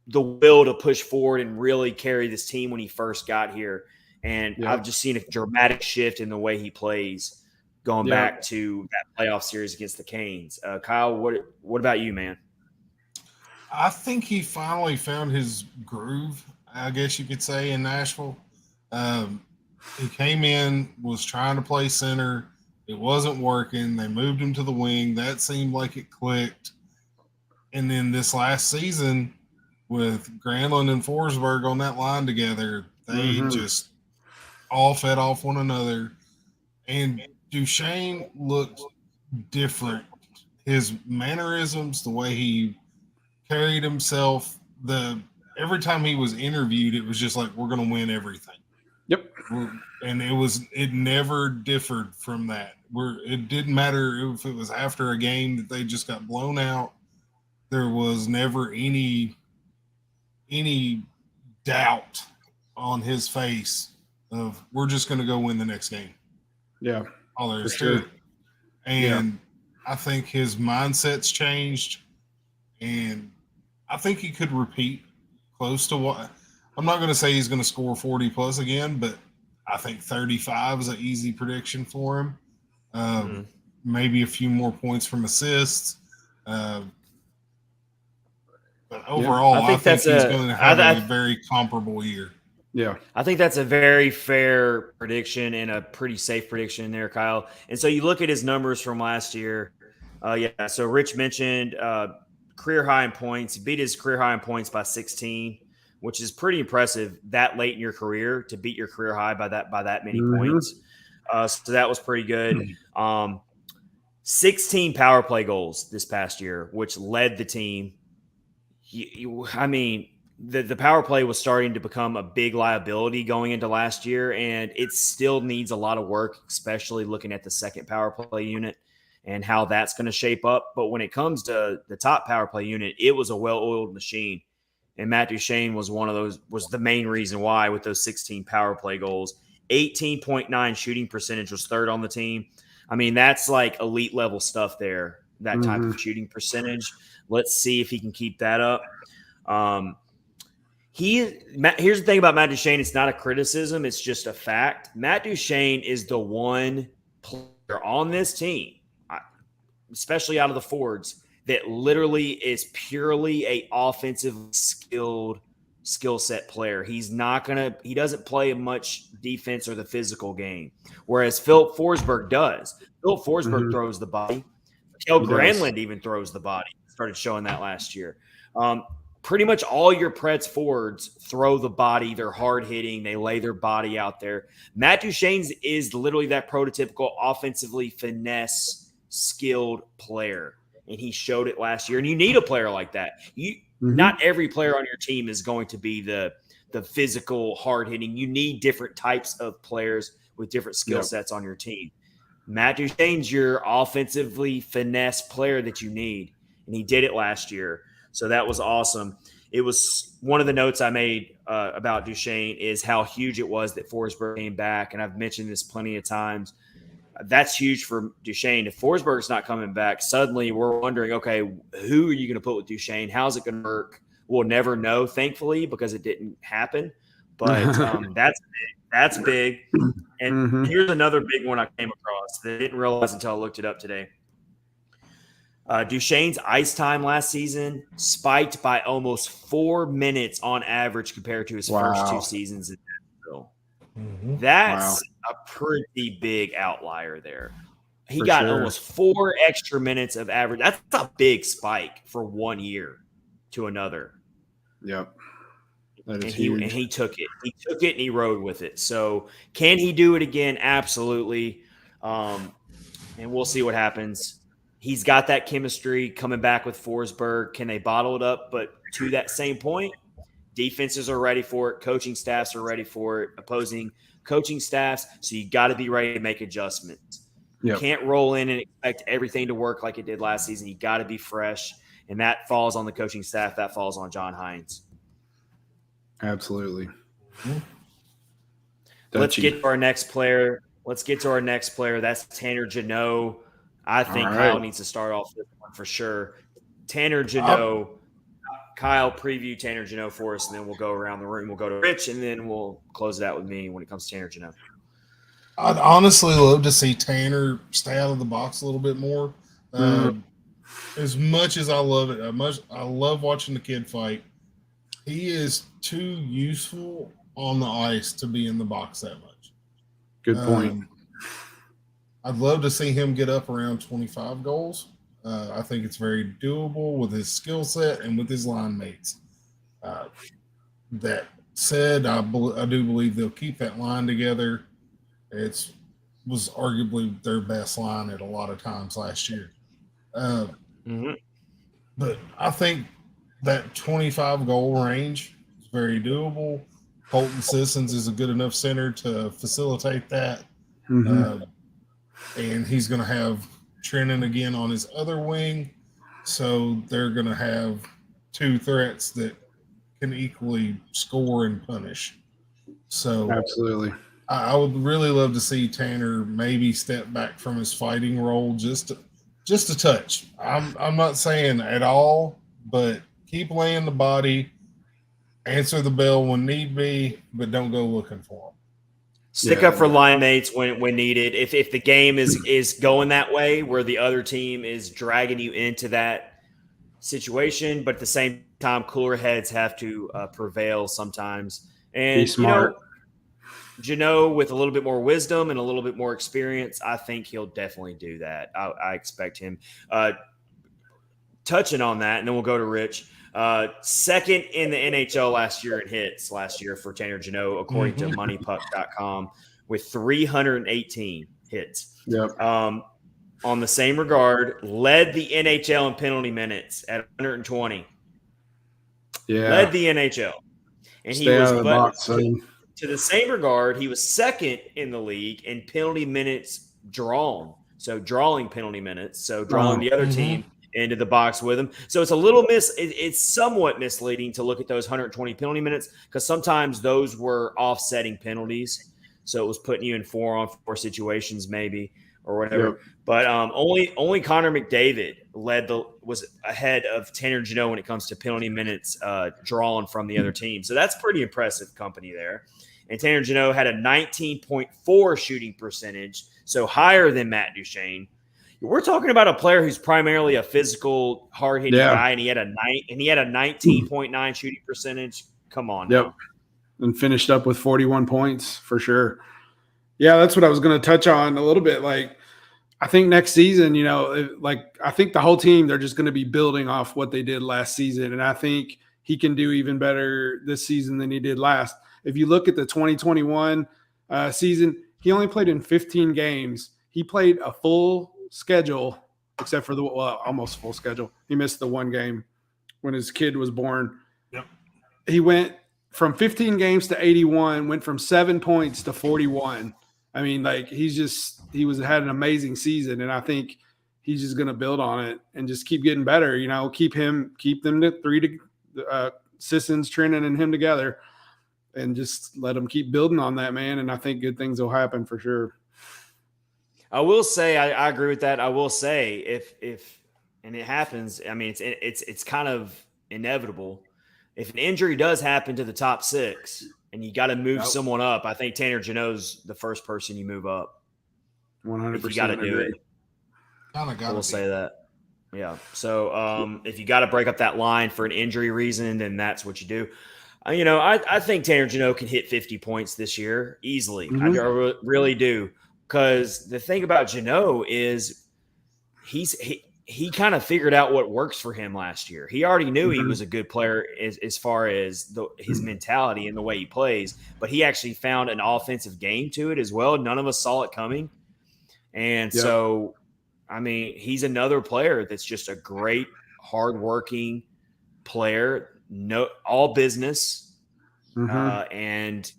the will to push forward and really carry this team when he first got here. And I've just seen a dramatic shift in the way he plays going back to that playoff series against the Canes. Kyle, what about you, man? I think he finally found his groove, I guess you could say, in Nashville. He came in, was trying to play center. It wasn't working. They moved him to the wing. That seemed like it clicked. And then this last season, with Granlund and Forsberg on that line together, they just all fed off one another. And Duchene looked different. His mannerisms, the way he carried himself, every time he was interviewed, it was just like, we're going to win everything. Yep. And it never differed from that. It didn't matter if it was after a game that they just got blown out. There was never any doubt on his face of we're just going to go win the next game. Yeah. All there is to it. And I think his mindset's changed, and I think he could repeat close to what – I'm not going to say he's going to score 40-plus again, but I think 35 is an easy prediction for him. Maybe a few more points from assists. But overall, I think he's going to have a very comparable year. Yeah. I think that's a very fair prediction and a pretty safe prediction there, Kyle. And so you look at his numbers from last year. So Rich mentioned career high in points. He beat his career high in points by 16, which is pretty impressive that late in your career to beat your career high by that many points. So that was pretty good. 16 power play goals this past year, which led the team. The power play was starting to become a big liability going into last year, and it still needs a lot of work, especially looking at the second power play unit and how that's going to shape up. But when it comes to the top power play unit, it was a well-oiled machine. And Matt Duchene was the main reason why with those 16 power play goals. 18.9 shooting percentage was third on the team. I mean, that's like elite level stuff there, that type of shooting percentage. Let's see if he can keep that up. Here's the thing about Matt Duchene. It's not a criticism. It's just a fact. Matt Duchene is the one player on this team, especially out of the forwards, that literally is purely a offensive skill set player. He doesn't play much defense or the physical game, whereas Philip Forsberg does. Philip Forsberg throws the body. Kel Granlund even throws the body. Started showing that last year. Pretty much all your Preds forwards throw the body. They're hard hitting. They lay their body out there. Matt Duchene is literally that prototypical offensively finesse skilled player. And he showed it last year. And you need a player like that. Not every player on your team is going to be the physical, hard-hitting. You need different types of players with different skill sets on your team. Matt Duchene's your offensively finesse player that you need. And he did it last year. So that was awesome. It was one of the notes I made about Duchene is how huge it was that Forsberg came back. And I've mentioned this plenty of times. That's huge for Duchene. If Forsberg's not coming back, suddenly we're wondering, okay, who are you going to put with Duchene? How's it going to work? We'll never know, thankfully, because it didn't happen. But that's big. And here's another big one I came across that I didn't realize until I looked it up today. Duchene's ice time last season spiked by almost 4 minutes on average compared to his first 2 seasons in Nashville. That's a pretty big outlier there. He got almost 4 extra minutes of average. That's a big spike for 1 year to another. Yep. That is huge. And he took it. He took it and he rode with it. So can he do it again? Absolutely. And we'll see what happens. He's got that chemistry coming back with Forsberg. Can they bottle it up? But to that same point, defenses are ready for it. Coaching staffs are ready for it. Opposing coaching staffs. So you got to be ready to make adjustments. You can't roll in and expect everything to work like it did last season. You got to be fresh. And that falls on the coaching staff. That falls on John Hines. Absolutely. Let's get to our next player. That's Tanner Jeannot. I think Kyle needs to start off this one for sure. Tanner Jeannot. Kyle, preview Tanner Jeannot for us, and then we'll go around the room. We'll go to Rich, and then we'll close it out with me when it comes to Tanner Jeannot. I'd honestly love to see Tanner stay out of the box a little bit more. As much as I love it, I love watching the kid fight. He is too useful on the ice to be in the box that much. Good point. I'd love to see him get up around 25 goals. I think it's very doable with his skill set and with his line mates. That said, I do believe they'll keep that line together. It was arguably their best line at a lot of times last year. But I think that 25 goal range is very doable. Colton Sissons is a good enough center to facilitate that. And he's going to have Trennan again on his other wing. So they're going to have 2 threats that can equally score and punish. So absolutely. I would really love to see Tanner maybe step back from his fighting role just a touch. I'm not saying at all, but keep laying the body, answer the bell when need be, but don't go looking for him. Stick up for line mates when needed. If the game is going that way where the other team is dragging you into that situation, but at the same time, cooler heads have to prevail sometimes. And be smart. Jeannot, with a little bit more wisdom and a little bit more experience, I think he'll definitely do that. I expect him. Touching on that, and then we'll go to Rich. Second in the NHL last year in hits for Tanner Jeannot, according to MoneyPuck.com, with 318 hits. On the same regard, led the NHL in penalty minutes at 120. Led the NHL. And Stay he was out of the box, to the same regard, he was second in the league in penalty minutes drawn. So drawing penalty minutes. So drawing the other team into the box with him. So it's a little it's somewhat misleading to look at those 120 penalty minutes because sometimes those were offsetting penalties. So it was putting you in 4-on-4 situations maybe or whatever. But only Connor McDavid was ahead of Tanner Jeannot when it comes to penalty minutes drawn from the other team. So that's pretty impressive company there. And Tanner Jeannot had a 19.4 shooting percentage, so higher than Matt Duchene. We're talking about a player who's primarily a physical, hard-hitting guy, and he had a 19.9 shooting percentage. Come on, now. And finished up with 41 points for sure. Yeah, that's what I was going to touch on a little bit. Like, I think next season, I think the whole team, they're just going to be building off what they did last season, and I think he can do even better this season than he did last. If you look at the 2021 season, he only played in 15 games. He played a full schedule, except for almost full schedule. He missed the one game when his kid was born. Yep. He went from 15 games to 81, went from 7 points to 41. I mean, like, he had an amazing season, and I think he's just going to build on it and just keep getting better. Keep them to three to Sissons, Trenton, and him together, and just let them keep building on that, man. And I think good things will happen for sure. I will say I agree with that. I will say if and it happens, I mean it's kind of inevitable. If an injury does happen to the top six and you got to move someone up, I think Tanner Jeannot's the first person you move up. 100%. If you got to do it. We'll say that. Yeah. So if you got to break up that line for an injury reason, then that's what you do. I think Tanner Jeannot can hit 50 points this year easily. Mm-hmm. I really do. Because the thing about Jeannot is he kind of figured out what works for him last year. He already knew he was a good player as far as his mentality and the way he plays, but he actually found an offensive game to it as well. None of us saw it coming. And so, I mean, he's another player that's just a great, hardworking player, all business, and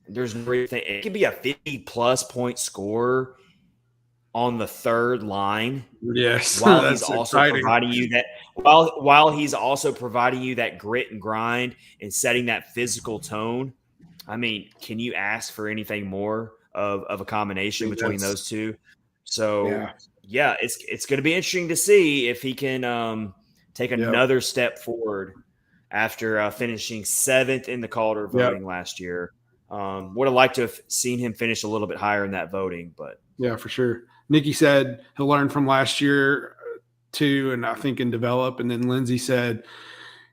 there's no reason it could be a 50-plus point scorer on the third line. Yes, while he's also providing you that while he's also providing you that grit and grind and setting that physical tone. I mean, can you ask for anything more of a combination between those two? So it's going to be interesting to see if he can take another step forward after finishing 7th in the Calder voting last year. Would have liked to have seen him finish a little bit higher in that voting, but yeah, for sure. Nikki said he'll learn from last year too, and I think and develop. And then Lindsay said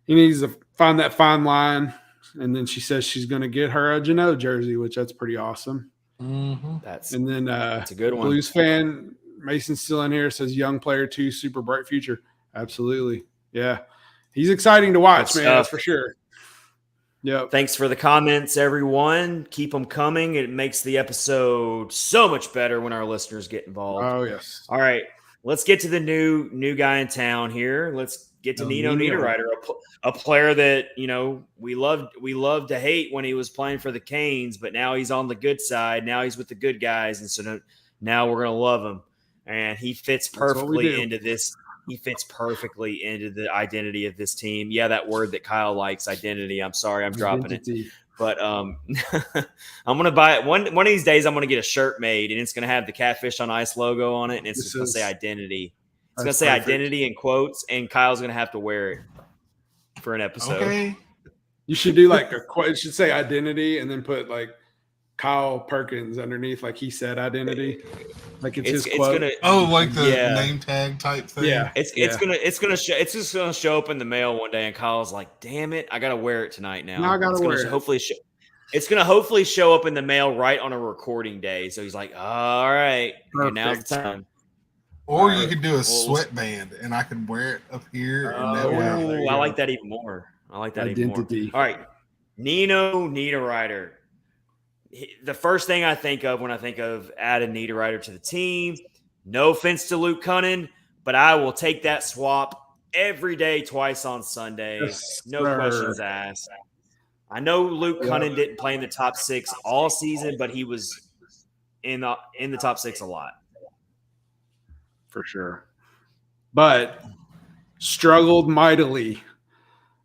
he needs to find that fine line. And then she says she's going to get her a Jeannot jersey, which that's pretty awesome. Mm-hmm. That's a good one. Blues fan Mason's still in here, says young player too, super bright future. Absolutely, yeah, he's exciting to watch, man. That's for sure. Yeah. Thanks for the comments, everyone. Keep them coming. It makes the episode so much better when our listeners get involved. Oh, yes. All right. Let's get to the new guy in town here. Let's get to Jeannot and Niederreiter, a player that, we loved to hate when he was playing for the Canes, but now he's on the good side. Now he's with the good guys, and so now we're going to love him. And he fits perfectly into this. He fits perfectly into the identity of this team. Yeah, that word that Kyle likes, identity. I'm sorry, I'm dropping it. But I'm going to buy it. One of these days, I'm going to get a shirt made, and it's going to have the Catfish on Ice logo on it, and it's just going to say identity. It's going to say identity in quotes, and Kyle's going to have to wear it for an episode. Okay. You should do it should say identity, and then put Kyle Perkins underneath, like he said identity. Like it's his quote. Like the name tag type thing. Yeah. It's just gonna show up in the mail one day, and Kyle's like, "Damn it, I gotta wear it tonight now." I gotta wear it. It's gonna hopefully show up in the mail right on a recording day. So he's like, "All right, now's the time." Or you could do a sweatband, and I could wear it up here. I like that even more. Identity. All right, Jeannot and Niederreiter. The first thing I think of when I think of adding Niederreiter to the team, no offense to Luke Cunnin, but I will take that swap every day, twice on Sunday. No questions asked. I know Luke Cunnin didn't play in the top 6 all season, but he was in the top 6 a lot. For sure. But struggled mightily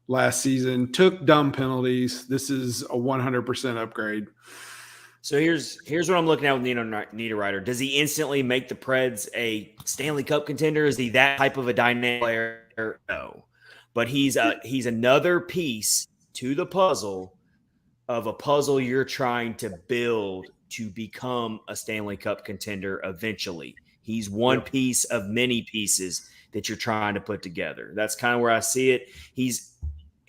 last season, took dumb penalties. This is a 100% upgrade. So here's what I'm looking at with Jeannot and Niederreiter. Does he instantly make the Preds a Stanley Cup contender? Is he that type of a dynamic player? No. But he's another piece to the puzzle of a puzzle you're trying to build to become a Stanley Cup contender eventually. He's one piece of many pieces that you're trying to put together. That's kind of where I see it. He's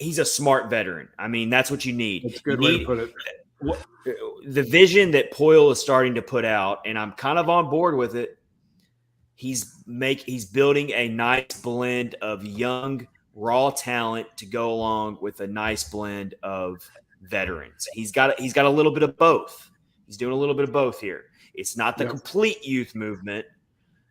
a smart veteran. I mean, that's what you need. That's a good way to put it. The vision that Poyle is starting to put out, and I'm kind of on board with it. He's building a nice blend of young, raw talent to go along with a nice blend of veterans. He's got a little bit of both. He's doing a little bit of both here. It's not the complete youth movement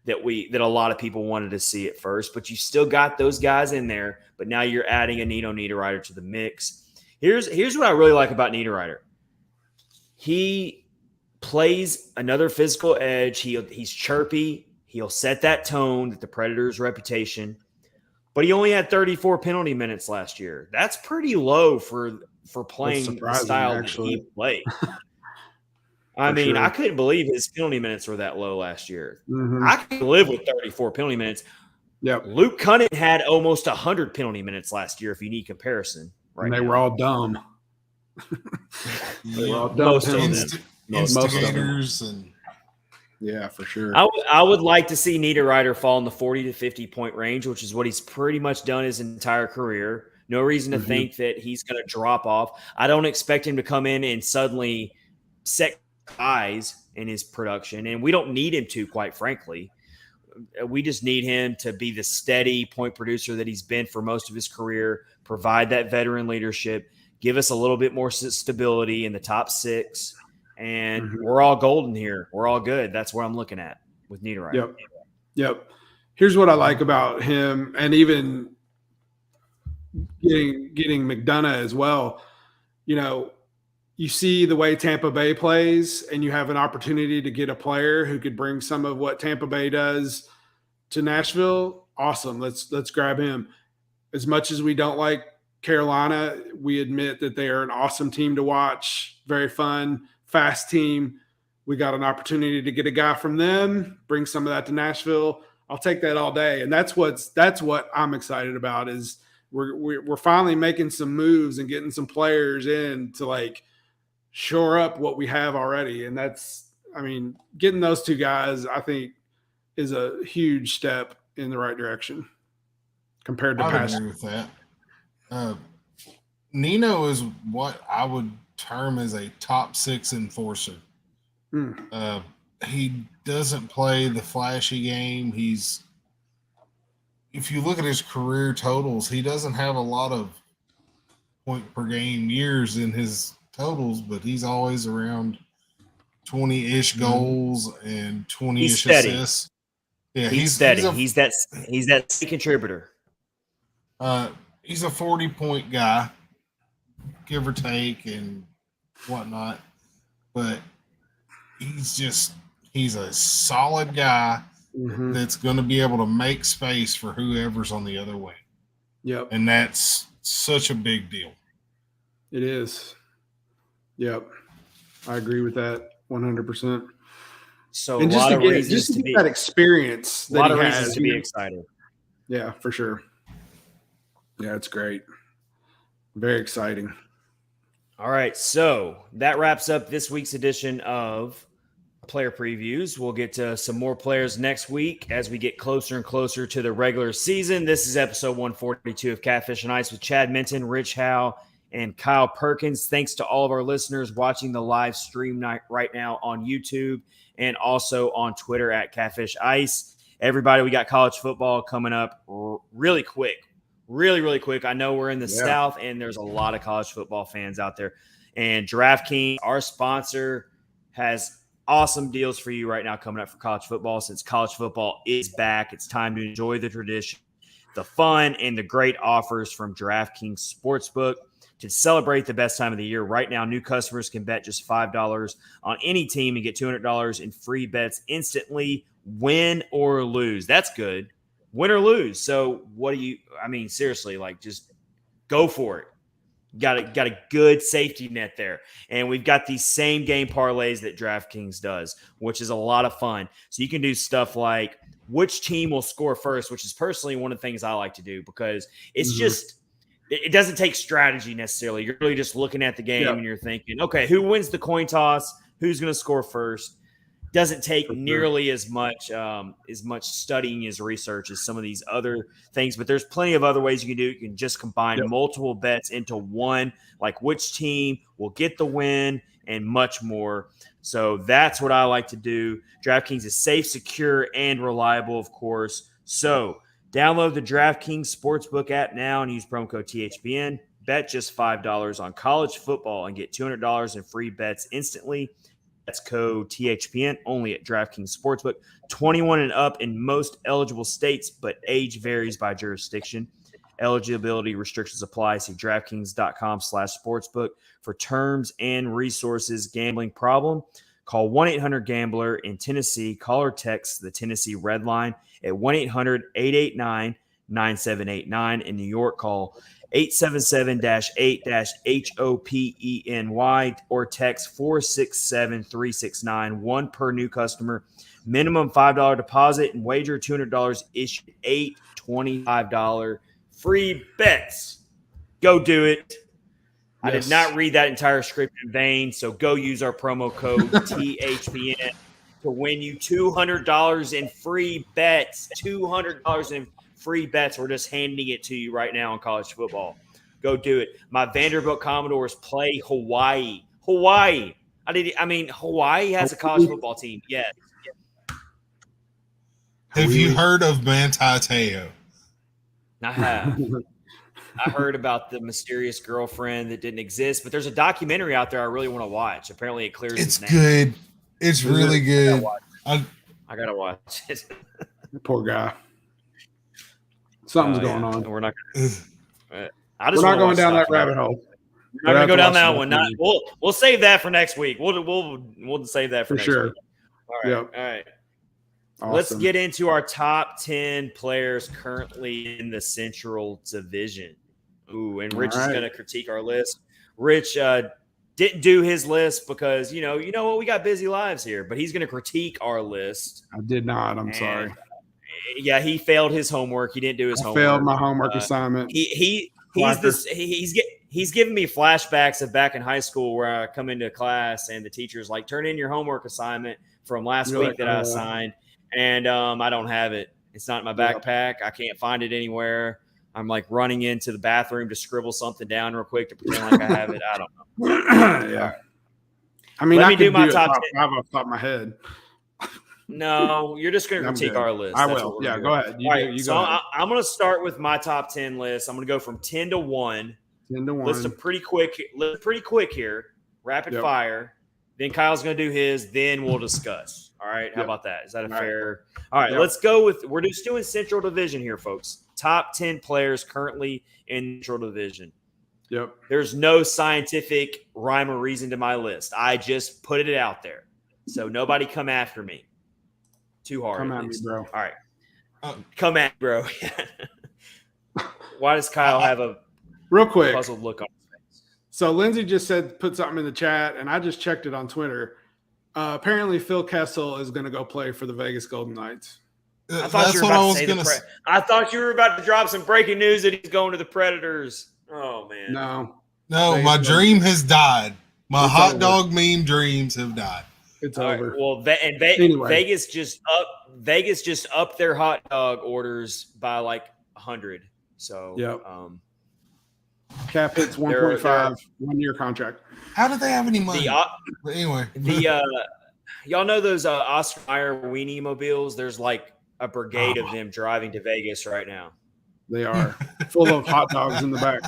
that a lot of people wanted to see at first, but you still got those guys in there. But now you're adding a Jeannot and Niederreiter to the mix. Here's what I really like about Niederreiter. He plays another physical edge. He's chirpy. He'll set that tone, that the Predators' reputation. But he only had 34 penalty minutes last year. That's pretty low for playing the style that he played. I mean, I couldn't believe his penalty minutes were that low last year. Mm-hmm. I could live with 34 penalty minutes. Yep. Luke Cunningham had almost 100 penalty minutes last year, if you need comparison. Right, and they were all dumb. They were all dumb. Instigators and yeah, for sure. I would like to see Niederreiter fall in the 40 to 50 point range, which is what he's pretty much done his entire career. No reason to think that he's going to drop off. I don't expect him to come in and suddenly set highs in his production, and we don't need him to, quite frankly. We just need him to be the steady point producer that he's been for most of his career, provide that veteran leadership, give us a little bit more stability in the top six, and we're all golden here. We're all good. That's what I'm looking at with Niederreiter. Yep. Here's what I like about him, and even getting McDonough as well. You know, you see the way Tampa Bay plays, and you have an opportunity to get a player who could bring some of what Tampa Bay does to Nashville. Awesome. Let's grab him. As much as we don't like Carolina, we admit that they are an awesome team to watch. Very fun, fast team. We got an opportunity to get a guy from them, bring some of that to Nashville. I'll take that all day. And that's what I'm excited about is we're finally making some moves and getting some players in to like shore up what we have already. And getting those two guys, I think, is a huge step in the right direction compared to past. I agree with that. Nino is what I would term as a top six enforcer. He doesn't play the flashy game. If you look at his career totals, he doesn't have a lot of point per game years in his totals, but he's always around 20-ish goals and 20-ish assists. Yeah, he's steady. He's that contributor. He's a 40-point guy, give or take and whatnot, but he's a solid guy that's going to be able to make space for whoever's on the other wing. Yep. And that's such a big deal. It is. Yep. I agree with that 100%. So and a lot of reasons to get that experience that a lot of he reasons has to be excited. Yeah, for sure. Yeah, it's great. Very exciting. All right, so that wraps up this week's edition of Player Previews. We'll get to some more players next week as we get closer and closer to the regular season. This is episode 142 of Catfish and Ice with Chad Minton, Rich Howe, and Kyle Perkins. Thanks to all of our listeners watching the live stream right now on YouTube and also on Twitter at Catfish Ice. Everybody, we got college football coming up really quick. Really quick. I know we're in the South, and there's a lot of college football fans out there. And DraftKings, our sponsor, has awesome deals for you right now coming up for college football. Since college football is back, it's time to enjoy the tradition, the fun, and the great offers from DraftKings Sportsbook. To celebrate the best time of the year, right now, new customers can bet just $5 on any team and get $200 in free bets instantly, win or lose. That's good. Win or lose. So seriously, just go for it. Got a good safety net there. And we've got these same game parlays that DraftKings does, which is a lot of fun. So you can do stuff like which team will score first, which is personally one of the things I like to do because it's just it doesn't take strategy necessarily. You're really just looking at the game and you're thinking, okay, who wins the coin toss? Who's going to score first? Doesn't take nearly as much studying as research as some of these other things, but there's plenty of other ways you can do it. You can just combine multiple bets into one, like which team will get the win and much more. So that's what I like to do. DraftKings is safe, secure, and reliable, of course. So download the DraftKings Sportsbook app now and use promo code THPN. Bet just $5 on college football and get $200 in free bets instantly. That's code THPN only at DraftKings Sportsbook. 21 and up in most eligible states, but age varies by jurisdiction. Eligibility restrictions apply. See DraftKings.com/sportsbook for terms and resources. Gambling problem? Call 1-800-GAMBLER in Tennessee. Call or text the Tennessee Red Line at 1-800-889-9789. In New York, call 877-8-HOPENY or text 467-369. One per new customer. Minimum $5 deposit and wager $200 issued. $825 free bets. Go do it. I did not read that entire script in vain, so go use our promo code THPN to win you $200 in free bets. $200 in free bets. We're just handing it to you right now in college football. Go do it. My Vanderbilt Commodores play Hawaii. Hawaii has a college football team. Yes. Have you heard of Manti Te'o? I have. I heard about the mysterious girlfriend that didn't exist, but there's a documentary out there I really want to watch. Apparently it clears his name. It's good. It's really good. I gotta watch it. Poor guy. Something's going on. We're not going down that rabbit hole. We're not gonna go down that one. We'll save that for next week. We'll save that for next sure. week. All right. All right. Awesome. Let's get into our top 10 players currently in the Central Division. Ooh, and Rich is going to critique our list. Rich didn't do his list because, you know what, we got busy lives here, but he's going to critique our list. I did not. I'm sorry. Yeah, he failed his homework. He didn't do his homework. Failed my homework assignment. He's giving me flashbacks of back in high school where I come into class and the teacher's like, turn in your homework assignment from last week that I assigned. And I don't have it. It's not in my backpack. I can't find it anywhere. I'm like running into the bathroom to scribble something down real quick to pretend like I have it. I don't know. Yeah. I mean, Let I me do my top 10. 5 off the top of my head. No, you're just going to critique our list. I will. Yeah, go ahead. I'm going to start with my top 10 list. I'm going to go from 10 to 1. 10 to 1. List them pretty quick here. Rapid fire. Then Kyle's going to do his. Then we'll discuss. All right. How about that? Is that a fair? All right. Let's go with. We're just doing Central Division here, folks. Top 10 players currently in Central Division. Yep. There's no scientific rhyme or reason to my list. I just put it out there. So nobody come after me too hard. Come at me, bro. All right. Come at me, bro. Why does Kyle have a real quick puzzled look on his face? So Lindsay just said, put something in the chat, and I just checked it on Twitter. Apparently, Phil Kessel is going to go play for the Vegas Golden Knights. I thought you were about to drop some breaking news that he's going to the Predators. Oh, man. No, my dream has died. My hot dog meme dreams have died. It's over. Right. Well, anyway. Vegas just upped their hot dog orders by like 100. So, Cap hits 1.5 1-year contract. How do they have any money? But anyway, y'all know those Oscar Mayer weenie mobiles? There's like a brigade of them driving to Vegas right now. They are full of hot dogs in the back.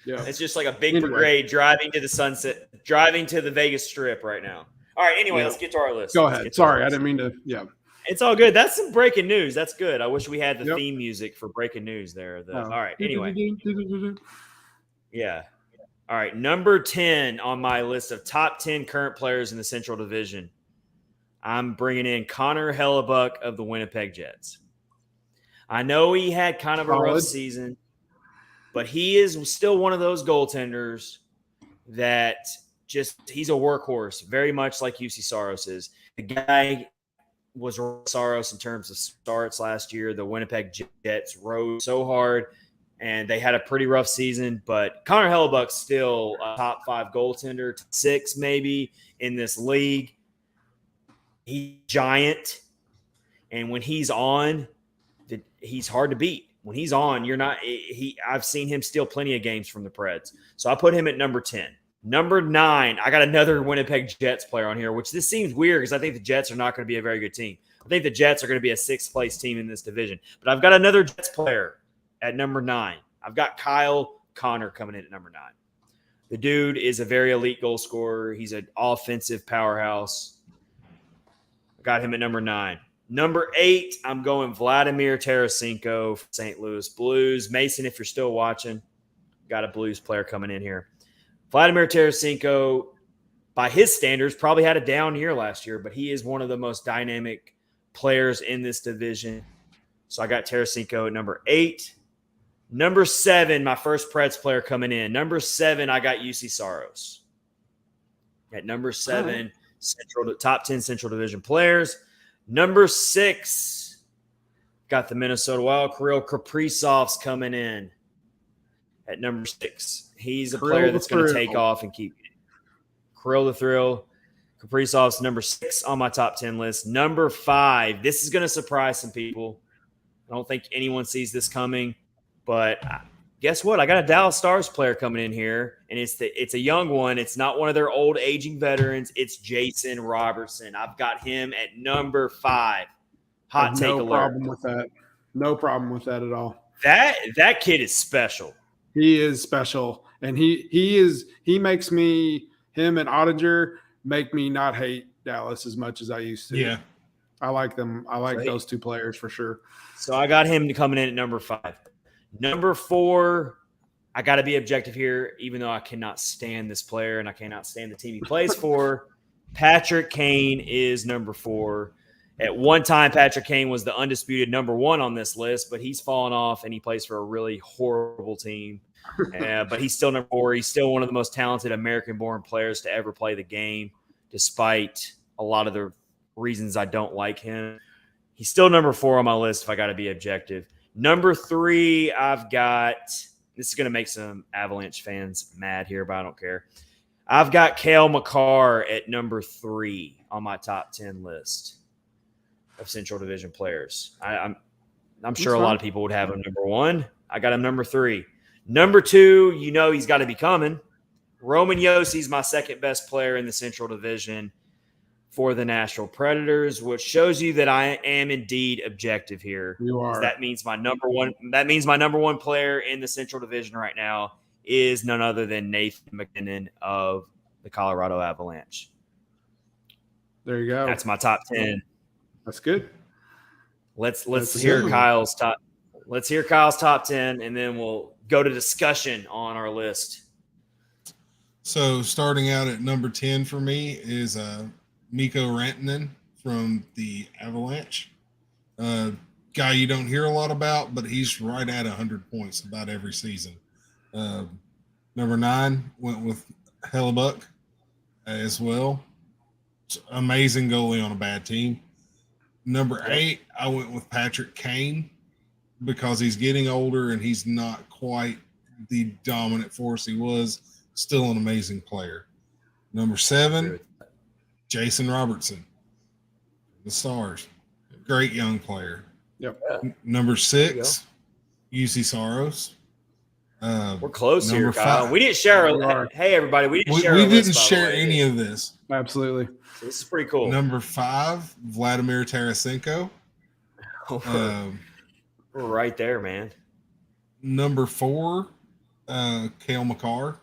Yeah, it's just like a big brigade driving to the Vegas Strip right now. All right. Anyway, let's get to our list. Go ahead. Sorry, I didn't mean to. Yeah. It's all good. That's some breaking news. That's good. I wish we had the theme music for breaking news there. All right. Anyway. Yeah. All right. Number 10 on my list of top 10 current players in the Central Division. I'm bringing in Connor Hellebuck of the Winnipeg Jets. I know he had kind of a rough season. but he is still one of those goaltenders that he's a workhorse, very much like UC Saros is. The guy was Saros in terms of starts last year. The Winnipeg Jets rose so hard, and they had a pretty rough season. But Connor Hellebuck's still a top 5 goaltender, 6 maybe in this league. He's giant, and when he's on, he's hard to beat. When he's on, I've seen him steal plenty of games from the Preds. So I put him at number 10. Number 9, I got another Winnipeg Jets player on here, which this seems weird because I think the Jets are not going to be a very good team. I think the Jets are going to be a 6th place team in this division. But I've got another Jets player at number 9. I've got Kyle Connor coming in at number 9. The dude is a very elite goal scorer. He's an offensive powerhouse. I got him at number 9. Number 8, I'm going Vladimir Tarasenko for St. Louis Blues. Mason, if you're still watching, got a Blues player coming in here. Vladimir Tarasenko, by his standards, probably had a down year last year, but he is one of the most dynamic players in this division. So I got Tarasenko at number 8. Number 7, my first Preds player coming in. Number 7, I got UC Saros. At number 7, top 10 Central Division players. Number 6, got the Minnesota Wild. Kirill Kaprizov's coming in at number 6. He's a player that's going to take off and keep it. Kirill the Thrill. Kaprizov's number 6 on my top 10 list. Number 5, this is going to surprise some people. I don't think anyone sees this coming, but guess what? I got a Dallas Stars player coming in here, and it's a young one. It's not one of their old aging veterans. It's Jason Robertson. I've got him at number 5. Hot take alert. No problem with that. No problem with that at all. That kid is special. He is special, and he makes me, him and Ottinger make me not hate Dallas as much as I used to. Yeah, I like them. I like those 2 players for sure. So I got him coming in at number 5. Number 4, I got to be objective here, even though I cannot stand this player and I cannot stand the team he plays for. Patrick Kane is number 4. At one time, Patrick Kane was the undisputed number 1 on this list, but he's fallen off and he plays for a really horrible team. But he's still number 4. He's still one of the most talented American-born players to ever play the game, despite a lot of the reasons I don't like him. He's still number 4 on my list if I got to be objective. Number 3, I've got – this is going to make some Avalanche fans mad here, but I don't care. I've got Cale Makar at number 3 on my top 10 list of Central Division players. I'm sure a lot of people would have him number 1. I got him number 3. Number 2, he's got to be coming. Roman Yossi's my second best player in the Central Division for the Nashville Predators, which shows you that I am indeed objective here. You are. That means my number 1. That means my number 1 player in the Central Division right now is none other than Nathan MacKinnon of the Colorado Avalanche. There you go. That's my top 10. That's good. Let's hear Kyle's top. Let's hear Kyle's top 10, and then we'll go to discussion on our list. So starting out at number 10 for me is Mikko Rantanen from the Avalanche. Guy you don't hear a lot about, but he's right at 100 points about every season. Number 9 went with Hellebuck as well. Amazing goalie on a bad team. Number 8, I went with Patrick Kane because he's getting older and he's not quite the dominant force he was. Still an amazing player. Number 7, Jason Robertson, the Stars. Great young player. Yep. Number 6, UC Saros. We're close here, Kyle. 5. We didn't share our – hey, everybody, we didn't share We our didn't list, share any of this. Absolutely. So this is pretty cool. Number 5, Vladimir Tarasenko. We're right there, man. Number 4, Cale Makar.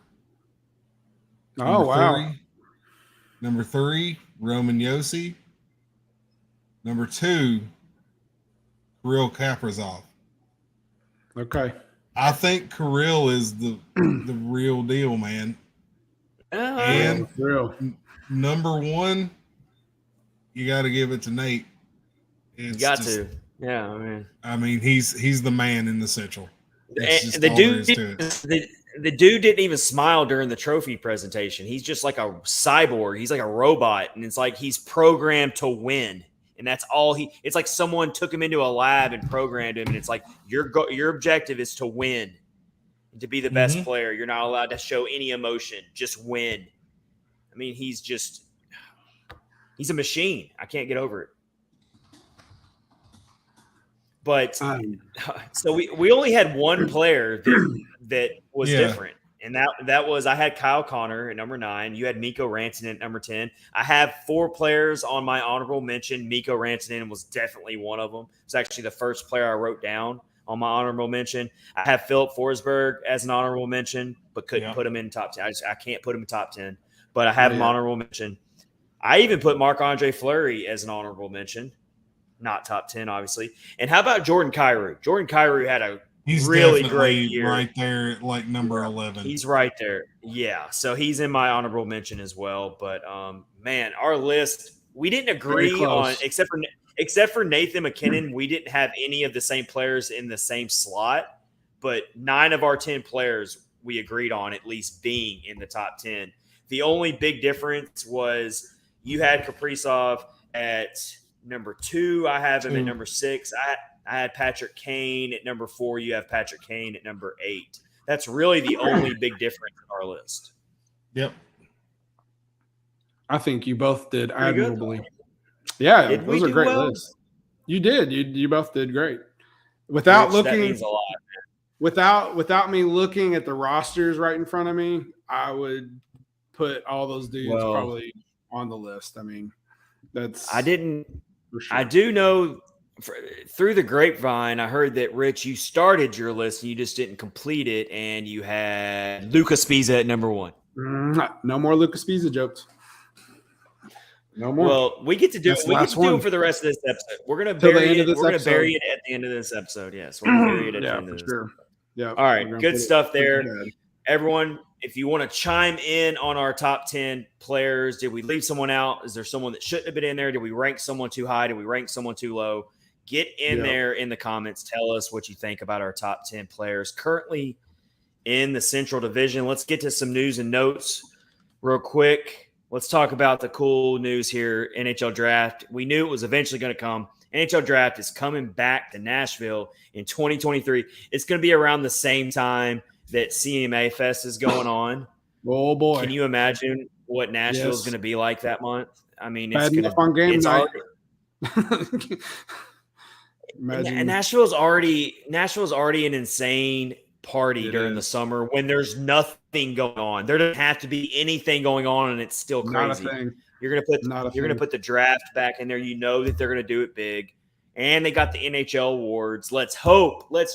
Number 3, Roman Josi. Number 2, Kirill Kaprizov. Okay. I think Kirill is the real deal, man. And real. Number 1, you got to give it to Nate. You got to. Yeah, I mean, he's the man in the Central. It's just the all dude, there is to it. the dude didn't even smile during the trophy presentation. He's just like a cyborg. He's like a robot, and it's like he's programmed to win, and that's all he. It's like someone took him into a lab and programmed him, and it's like your objective is to win, and to be the best player. You're not allowed to show any emotion. Just win. I mean, he's a machine. I can't get over it. But so we only had one player that was different, and that was I had Kyle Connor at number 9. You had Mikko Rantanen at number 10. I have 4 players on my honorable mention. Mikko Rantanen was definitely one of them. It's actually the first player I wrote down on my honorable mention. I have Philip Forsberg as an honorable mention, but couldn't put him in top 10. I can't put him in top 10, but I have him honorable mention. I even put Marc-Andre Fleury as an honorable mention. Not top 10, obviously. And how about Jordan Kyrou? Jordan Kyrou had a really great year. Right there at like number 11. He's right there. Yeah. So he's in my honorable mention as well. But man, our list, we didn't agree on except for Nathan McKinnon, we didn't have any of the same players in the same slot. But 9 of our 10 players we agreed on at least being in the top 10. The only big difference was you had Kaprizov at number 2. I have him at number 6. I had Patrick Kane at number 4. You have Patrick Kane at number 8. That's really the only big difference in our list. Yep. I think you both did admirably. Yeah, those are great lists. You did. You both did great. Without looking, that means a lot. Without me looking at the rosters right in front of me, I would put all those dudes probably on the list. I mean, I didn't. Sure. I do know through the grapevine, I heard that, Rich, you started your list and you just didn't complete it, and you had Lucas Spiza at number 1. No more Lucas Spiza jokes. No more. Well, we get to do it. We get to do it for the rest of this episode. We're going to bury it. We're going to bury it at the end of this episode. Yes, we're going to bury it at the end of this. Sure. Yeah. All right. Good stuff there. Everyone, if you want to chime in on our top 10 players, did we leave someone out? Is there someone that shouldn't have been in there? Did we rank someone too high? Did we rank someone too low? Get in there in the comments. Tell us what you think about our top 10 players currently in the Central Division. Let's get to some news and notes real quick. Let's talk about the cool news here, NHL Draft. We knew it was eventually going to come. NHL Draft is coming back to Nashville in 2023. It's going to be around the same time that CMA Fest is going on. Oh boy! Can you imagine what Nashville is going to be like that month? I mean, it's going to on game night. And Nashville's already an insane party during the summer when there's nothing going on. There doesn't have to be anything going on, and it's still crazy. Not a thing. You're gonna put the draft back in there. You know that they're gonna do it big. And they got the NHL awards. Let's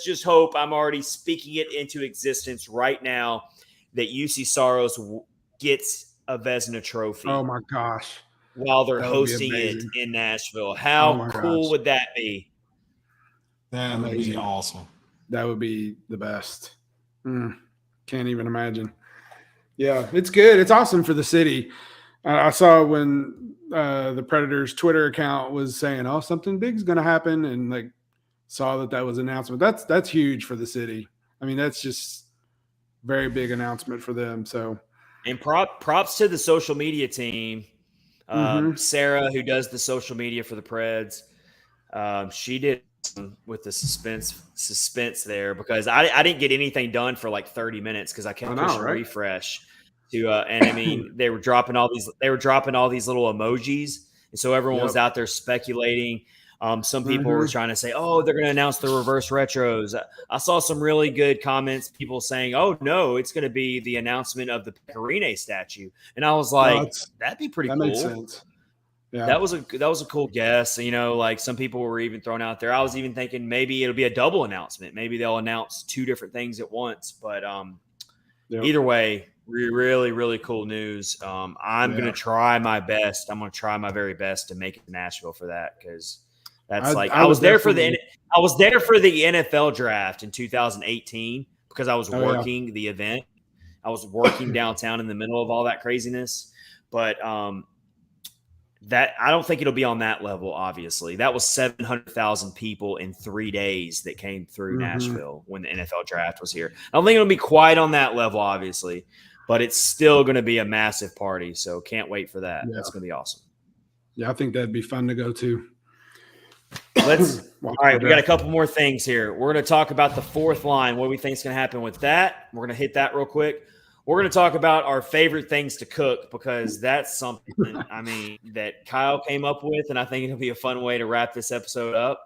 just hope. I'm already speaking it into existence right now that UC Saros gets a Vezina trophy. Oh my gosh! While they're hosting it in Nashville, how cool would that be? That would be awesome. That would be the best. Can't even imagine. Yeah, it's good. It's awesome for the city. I saw when the Predators Twitter account was saying, "Oh, something big is going to happen," and like saw that was an announcement. That's huge for the city. I mean, that's just very big announcement for them. So, and props to the social media team, Sarah, who does the social media for the Preds. She did with the suspense there because I didn't get anything done for like 30 minutes because I kept pushing refresh. And I mean, they were dropping all these little emojis, and so everyone was out there speculating. Some people were trying to say, "Oh, they're going to announce the reverse retros." I saw some really good comments, people saying, "Oh no, it's going to be the announcement of the Pecorine statue," and I was like, "That'd be pretty cool." That makes sense. Yeah, that was a cool guess. You know, like some people were even thrown out there. I was even thinking maybe it'll be a double announcement. Maybe they'll announce 2 different things at once. But either way. Really, really cool news. I'm going to try my best. I'm going to try my very best to make it to Nashville for that because that's I was there for the NFL draft in 2018 because I was working the event. I was working downtown in the middle of all that craziness. But that I don't think it'll be on that level. Obviously, that was 700,000 people in 3 days that came through Nashville when the NFL draft was here. I don't think it'll be quite on that level, obviously, but it's still going to be a massive party. So can't wait for that. That's going to be awesome. Yeah, I think that'd be fun to go to. All right, we got a couple more things here. We're going to talk about the fourth line, what we think is going to happen with that. We're going to hit that real quick. We're going to talk about our favorite things to cook because that's something, that Kyle came up with, and I think it'll be a fun way to wrap this episode up.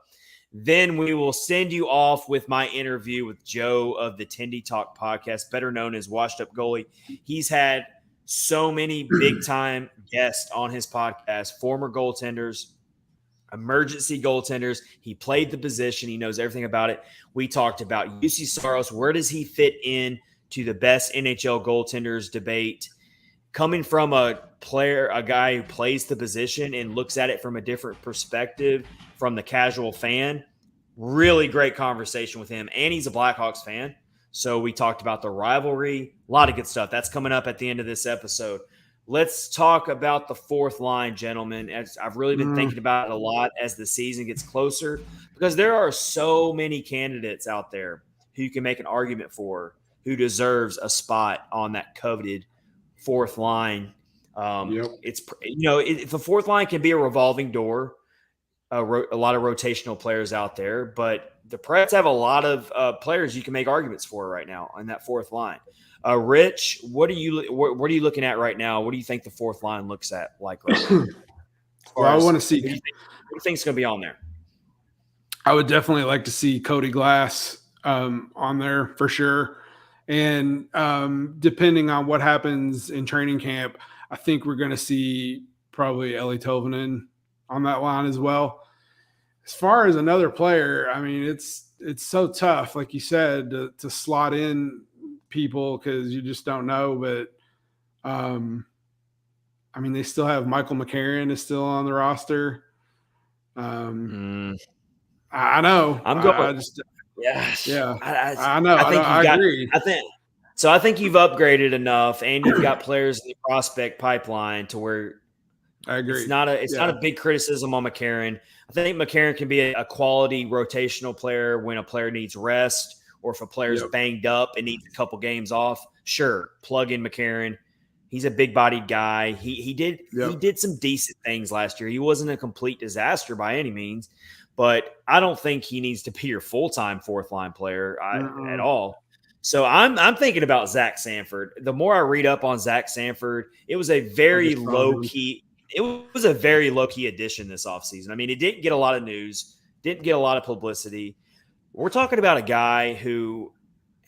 Then we will send you off with my interview with Joe of the Tendy Talk podcast, better known as Washed Up Goalie. He's had so many big-time guests on his podcast, former goaltenders, emergency goaltenders. He played the position. He knows everything about it. We talked about UC Saros. Where does he fit in to the best NHL goaltenders debate? Coming from a guy who plays the position and looks at it from a different perspective from the casual fan. Really great conversation with him. And he's a Blackhawks fan. So we talked about the rivalry. A lot of good stuff. That's coming up at the end of this episode. Let's talk about the fourth line, gentlemen. I've really been thinking about it a lot as the season gets closer because there are so many candidates out there who you can make an argument for who deserves a spot on that coveted fourth line. It's the fourth line can be a revolving door, a lot of rotational players out there, but the Preds have a lot of players you can make arguments for right now on that fourth line. Rich, what are you looking at right now? What do you think the fourth line looks at like right now? Well, I want to see. What do you think is going to be on there? I would definitely like to see Cody Glass on there for sure. And depending on what happens in training camp, I think we're going to see probably Eli Tolvanen on that line as well. As far as another player, it's so tough, like you said, to slot in people because you just don't know. But they still have Michael McCarron is still on the roster. I know. I'm going. Yeah. I know. I agree. I think you've upgraded enough, and you've got players in the prospect pipeline to where I agree. It's not a big criticism on McCarron. I think McCarron can be a quality rotational player when a player needs rest or if a player's banged up and needs a couple games off. Sure, plug in McCarron. He's a big-bodied guy. He did some decent things last year. He wasn't a complete disaster by any means. But I don't think he needs to be your full-time fourth-line player at all. So I'm thinking about Zach Sanford. The more I read up on Zach Sanford, it was a very low-key addition this offseason. It didn't get a lot of news, didn't get a lot of publicity. We're talking about a guy who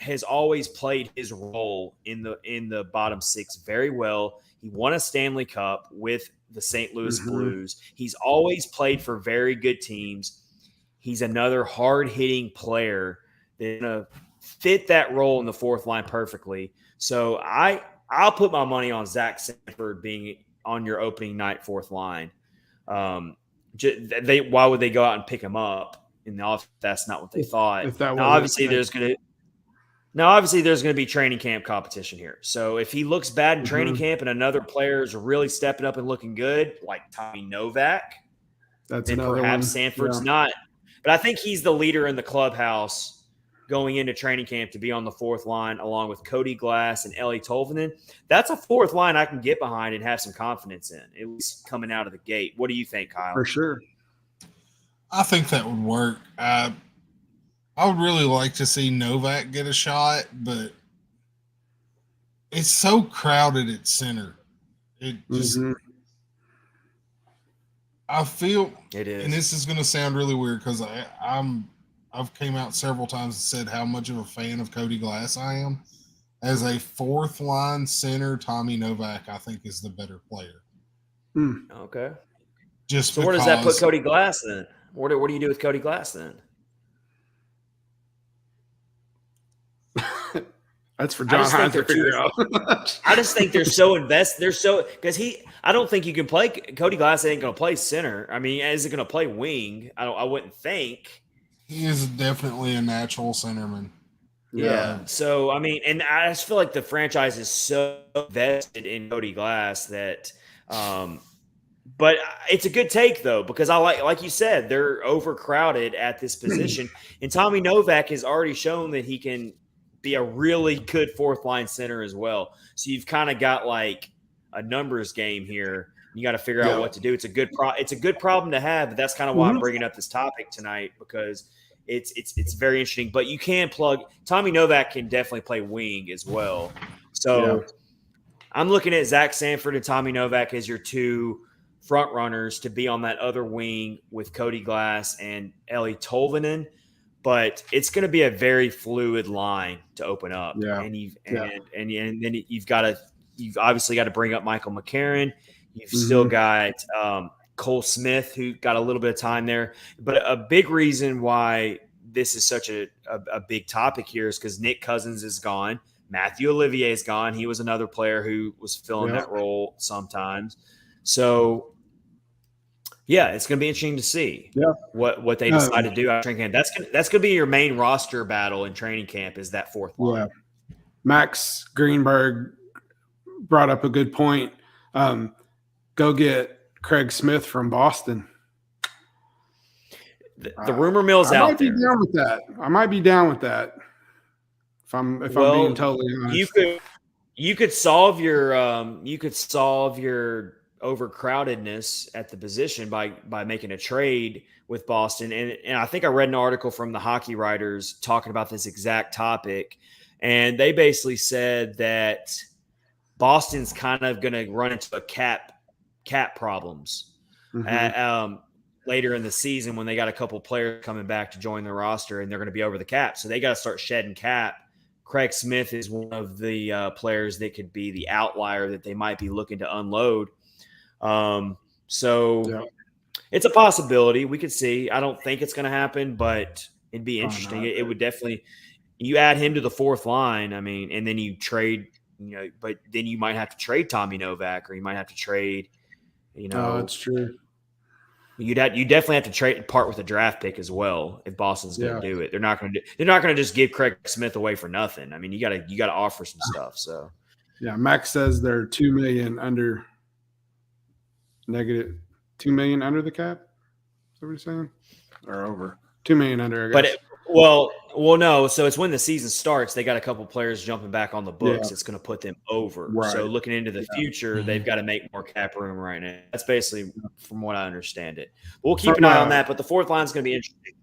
has always played his role in the bottom six very well. He won a Stanley Cup with the St. Louis Blues. He's always played for very good teams. He's another hard-hitting player that's going to fit that role in the fourth line perfectly. So I'll put my money on Zach Sanford being on your opening night fourth line. Why would they go out and pick him up in the off? That's not what they thought. Obviously there's going to be training camp competition here. So if he looks bad in training camp and another player is really stepping up and looking good, like Tommy Novak, then perhaps Sanford's not. But I think he's the leader in the clubhouse going into training camp to be on the fourth line along with Cody Glass and Eli Tolvanen. That's a fourth line I can get behind and have some confidence in, at least coming out of the gate. What do you think, Kyle? For sure. I think that would work. I would really like to see Novak get a shot, but it's so crowded at center. It just I feel it is, and this is going to sound really weird because I've came out several times and said how much of a fan of Cody Glass I am. As a fourth line center, Tommy Novak I think is the better player. Okay. So where does that put Cody Glass then? What do you do with Cody Glass then? That's for John Hines to figure out. I just think they're so invested. Because I don't think you can play Cody Glass. Ain't going to play center. Is it going to play wing? I wouldn't think. He is definitely a natural centerman. Yeah. So and I just feel like the franchise is so vested in Cody Glass that But it's a good take, though, because I like you said, they're overcrowded at this position. And Tommy Novak has already shown that he can be a really good fourth line center as well. So you've kind of got like a numbers game here. You got to figure out what to do. It's a good problem to have. But that's kind of why I'm bringing up this topic tonight, because it's very interesting. But you can plug Tommy Novak can definitely play wing as well. So I'm looking at Zach Sanford and Tommy Novak as your two front runners to be on that other wing with Cody Glass and Eli Tolvanen, but it's going to be a very fluid line to open up. Yeah. And then you've obviously got to bring up Michael McCarron. You've still got Cole Smith, who got a little bit of time there. But a big reason why this is such a big topic here is because Nick Cousins is gone. Matthew Olivier is gone. He was another player who was filling that role sometimes. So, yeah, it's going to be interesting to see what they decide to do out of training camp. That's going to be your main roster battle in training camp, is that fourth line. Yeah. Max Greenberg brought up a good point. Go get Craig Smith from Boston. The rumor mill's out there. I might be down with that. If I'm being totally honest. You could solve your overcrowdedness at the position by making a trade with Boston. And I think I read an article from the Hockey Writers talking about this exact topic. And they basically said that Boston's kind of going to run into a cap problems later in the season when they got a couple players coming back to join the roster and they're going to be over the cap. So they got to start shedding cap. Craig Smith is one of the players that could be the outlier that they might be looking to unload. It's a possibility. We could see. I don't think it's going to happen, but it'd be interesting. It would definitely. You add him to the fourth line. I mean, and then you trade. But then you might have to trade Tommy Novak, or you might have to trade. That's true. You definitely have to part with a draft pick as well if Boston's going to do it. They're not going to just give Craig Smith away for nothing. I mean, you got to offer some stuff. So yeah, Max says they're $2 million under. Negative $2 million under the cap. Is that what you're saying? Or over $2 million under? I guess. But no. So it's when the season starts. They got a couple players jumping back on the books. It's going to put them over. Right. So looking into the future, they've got to make more cap room right now. That's basically from what I understand it. But we'll keep an eye on that. But the fourth line is going to be interesting.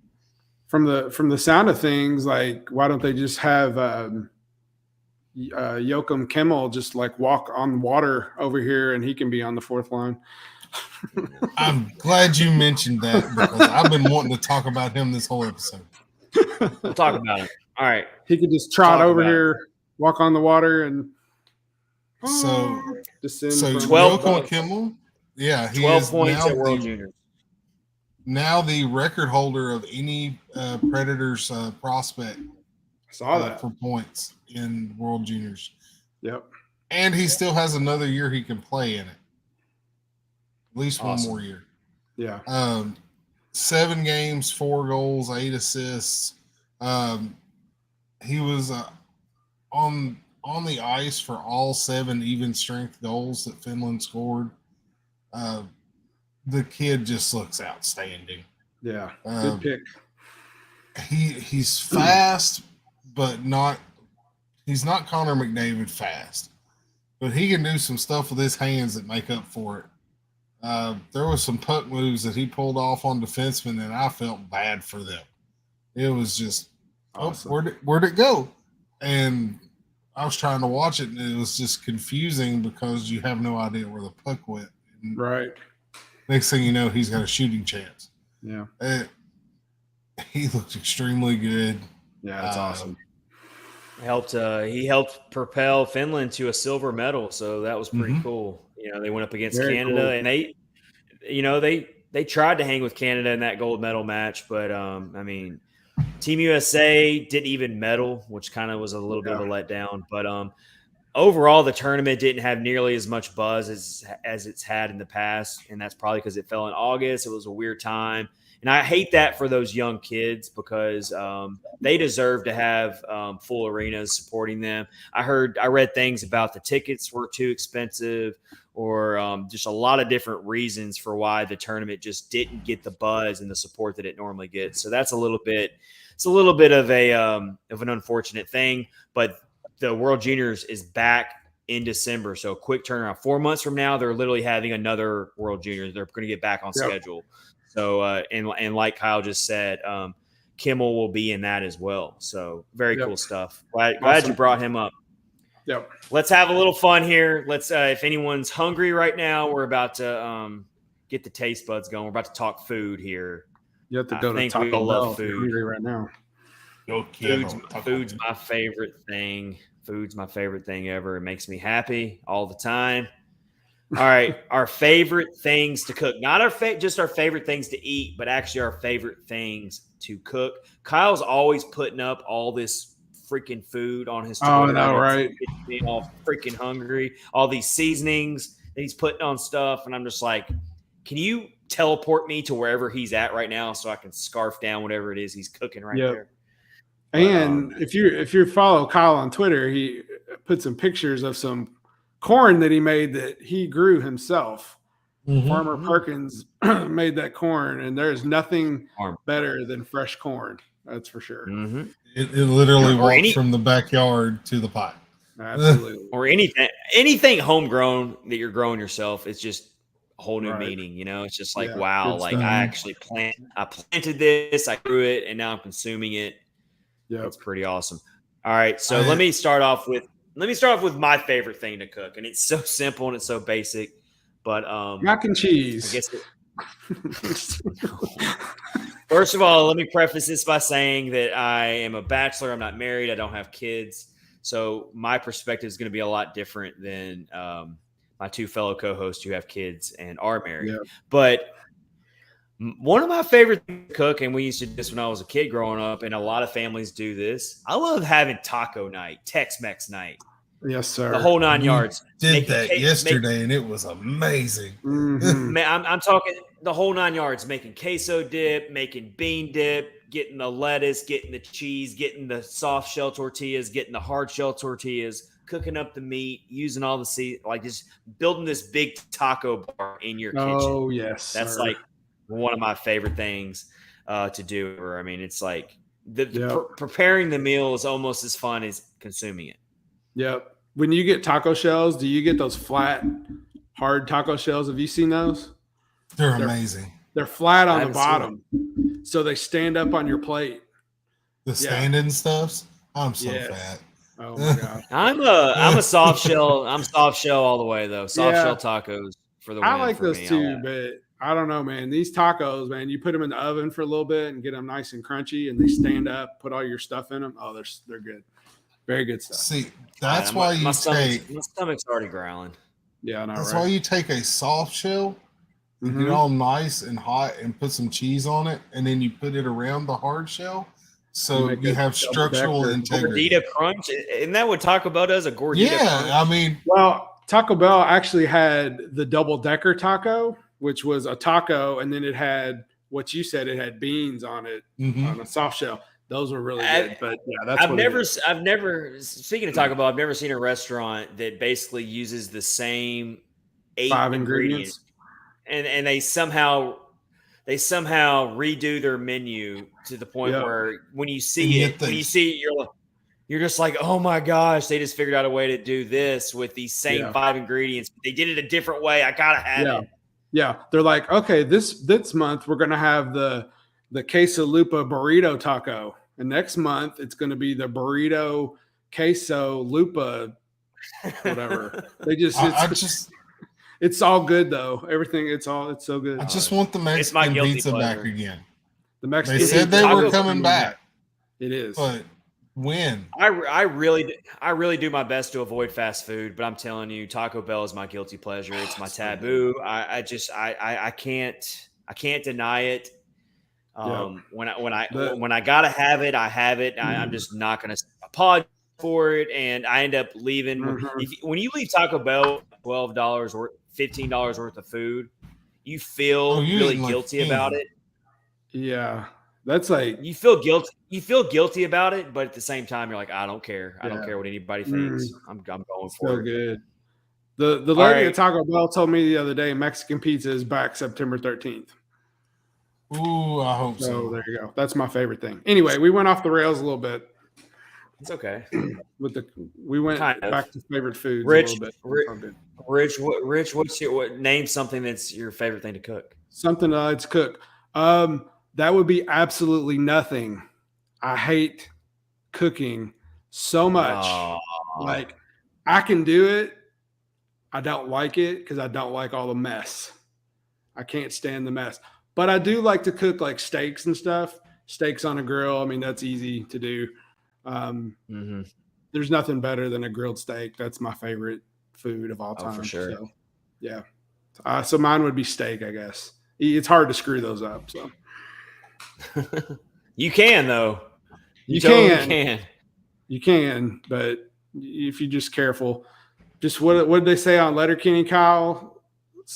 From the sound of things, like why don't they just have Joachim Kimmel just like walk on water over here and he can be on the fourth line? I'm glad you mentioned that because I've been wanting to talk about him this whole episode. We'll talk about him. All right. He could just trot over here, walk on the water, and descend. So 12 points. Kimmel, he 12 points at World Juniors. Now the record holder of any Predators prospect. Saw that for points in World Juniors. Yep. And he still has another year he can play in it. At least one more year. Yeah. 7 games, 4 goals, 8 assists. He was on the ice for all 7 even strength goals that Finland scored. The kid just looks outstanding. Yeah. Good pick. He's fast, but he's not Connor McDavid fast. But he can do some stuff with his hands that make up for it. There was some puck moves that he pulled off on defensemen, and I felt bad for them. It was just, awesome. Where'd it go? And I was trying to watch it, and it was just confusing because you have no idea where the puck went. And right. Next thing you know, he's got a shooting chance. Yeah. He looked extremely good. Yeah, that's awesome. He helped propel Finland to a silver medal, so that was pretty cool. They went up against Canada, and they tried to hang with Canada in that gold medal match, but Team USA didn't even medal, which kind of was a little bit of a letdown. But overall, the tournament didn't have nearly as much buzz as it's had in the past, and that's probably because it fell in August. It was a weird time. And I hate that for those young kids because they deserve to have full arenas supporting them. I read things about the tickets were too expensive or just a lot of different reasons for why the tournament just didn't get the buzz and the support that it normally gets. So that's a little bit of an unfortunate thing, but the World Juniors is back in December. So quick turnaround. 4 months from now, they're literally having another World Juniors. They're going to get back on schedule. So, and like Kyle just said, Kimmel will be in that as well. So very cool stuff. Glad you brought him up. Yep. Let's have a little fun here. Let's, if anyone's hungry right now, we're about to get the taste buds going. We're about to talk food here. You have to go to Taco Bell food right now. Food's my favorite thing. Food's my favorite thing ever. It makes me happy all the time. All right, our favorite things to cook. Not just our favorite things to eat, but actually our favorite things to cook. Kyle's always putting up all this freaking food on his Twitter. Oh, no, right? It's being all freaking hungry. All these seasonings that he's putting on stuff, and I'm just like, can you teleport me to wherever he's at right now so I can scarf down whatever it is he's cooking right there? And if you follow Kyle on Twitter, he put some pictures of some corn that he made that he grew himself. Farmer Perkins made that corn, and there's nothing better than fresh corn. That's for sure. It literally walks from the backyard to the pot. Absolutely. Or anything homegrown that you're growing yourself, it's just a whole new meaning. You know, it's just like, wow, like I actually planted this, I grew it, and now I'm consuming it. Yeah, it's pretty awesome. All right, so let me start off with my favorite thing to cook, and it's so simple and it's so basic, but mac and cheese. I guess first of all, let me preface this by saying that I am a bachelor. I'm not married. I don't have kids, so my perspective is going to be a lot different than my two fellow co-hosts who have kids and are married. But one of my favorite things to cook, and we used to do this when I was a kid growing up, and a lot of families do this. I love having taco night, Tex-Mex night. Yes, sir. The whole 9 yards. Did that yesterday, and it was amazing. Man, I'm talking the whole 9 yards, making queso dip, making bean dip, getting the lettuce, getting the cheese, getting the soft shell tortillas, getting the hard shell tortillas, cooking up the meat, using all the like just building this big taco bar in your kitchen. Oh, yes. That's like one of my favorite things to do. Or I mean, it's like preparing the meal is almost as fun as consuming it. Yep. When you get taco shells, do you get those flat, hard taco shells? Have you seen those? They're amazing. They're flat on the bottom, so they stand up on your plate. The stand-in stuffs. I'm so fat. Oh my god. I'm a soft shell. I'm soft shell all the way though. Soft shell tacos for the win. I like those too, but I don't know, man. These tacos, man, you put them in the oven for a little bit and get them nice and crunchy, and they stand up. Put all your stuff in them. Oh, they're good. Very good stuff. See, that's why my stomach's already growling. Yeah, I know. That's why you take a soft shell, get it all nice and hot, and put some cheese on it, and then you put it around the hard shell, so you have structural integrity. Gordita crunch, isn't that what Taco Bell does? A gordita? Yeah, crunch? I mean, well, Taco Bell actually had the double decker taco, which was a taco, and then it had what you said. It had beans on it on a soft shell. Those were really good, but yeah, that's. I've never. Speaking of Taco Bell, I've never seen a restaurant that basically uses the same 5 ingredients, and they somehow redo their menu to the point where when you see it, you're just like, oh my gosh, they just figured out a way to do this with these same 5 ingredients. But they did it a different way. I gotta have it. Yeah, they're like, okay, this month we're gonna have the quesalupa burrito taco, and next month it's going to be the burrito queso lupa, whatever. It's all good though. Everything, it's so good. I just want the Mexican pizza back again. The Mexican. They said they were coming back. It is, but when? I really do my best to avoid fast food, but I'm telling you, Taco Bell is my guilty pleasure. It's my taboo. I can't deny it. When I gotta have it, I have it. I'm just not gonna apologize for it, and I end up leaving. When you leave Taco Bell $12 or $15 worth of food, you feel really guilty about it. Yeah, that's like you feel guilty. You feel guilty about it, but at the same time, you're like, I don't care. I don't care what anybody thinks. I'm going for it. Good. The lady at Taco Bell told me the other day Mexican pizza is back September 13th. Ooh, I hope so. There you go. That's my favorite thing. Anyway, we went off the rails a little bit. It's okay. We went back to favorite foods Rich, a little bit. Rich, name something that's your favorite thing to cook? Something I like to cook. That would be absolutely nothing. I hate cooking so much. Like, I can do it. I don't like it because I don't like all the mess. I can't stand the mess. But I do like to cook like steaks and stuff. Steaks on a grill. I mean, that's easy to do. There's nothing better than a grilled steak. That's my favorite food of all time. For sure. So, yeah. So mine would be steak, I guess. It's hard to screw those up. So you can though. You can, but if you're just careful. Just what did they say on Letterkenny, Kyle?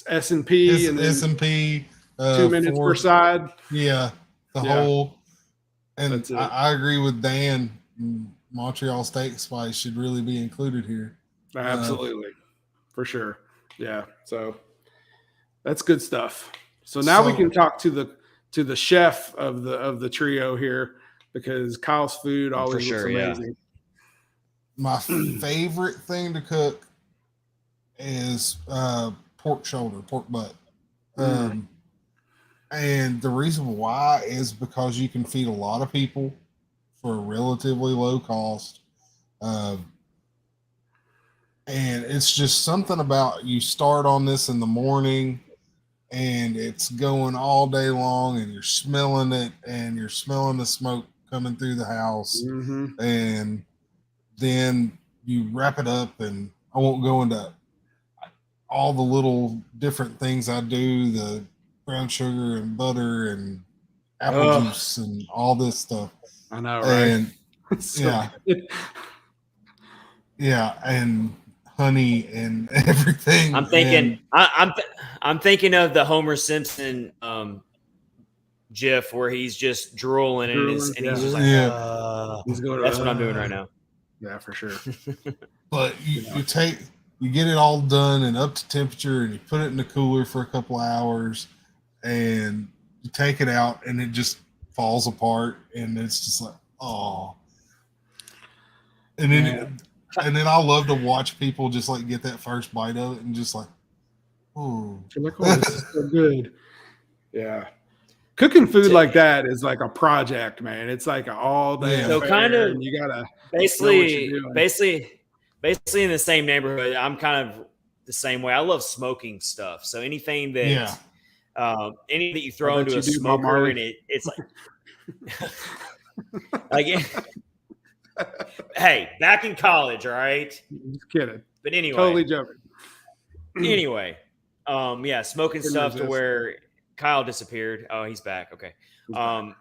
S&P and S&P 2 minutes per side. Yeah, whole. And I agree with Dan. Montreal steak spice should really be included here. Absolutely, for sure. Yeah, so that's good stuff. So now we can talk to the chef of the trio here, because Kyle's food always looks amazing. Yeah. My favorite thing to cook is pork butt. And the reason why is because you can feed a lot of people for a relatively low cost. And it's just something about, you start on this in the morning and it's going all day long and you're smelling it and you're smelling the smoke coming through the house. And then you wrap it up, and I won't go into all the little different things I do, the brown sugar and butter and apple juice and all this stuff. I know, right? And yeah, and honey and everything. I'm thinking, I'm thinking of the Homer Simpson GIF where he's just drooling and he's just like, that's what I'm doing right now. Yeah, for sure. But you get it all done and up to temperature, and you put it in the cooler for a couple of hours, and you take it out, and it just falls apart, and it's just like, oh. And then I love to watch people just like get that first bite of it and just like, oh, this is so good. Yeah. Cooking food like that is like a project, man. It's like an all day. So kind of, you gotta basically in the same neighborhood. I'm kind of the same way. I love smoking stuff. So anything that, anything that you throw into a smoker, and it's like, hey, back in college, all right. Just kidding. But anyway, totally joking. Anyway, smoking stuff to where Kyle disappeared. Oh, he's back. Okay. I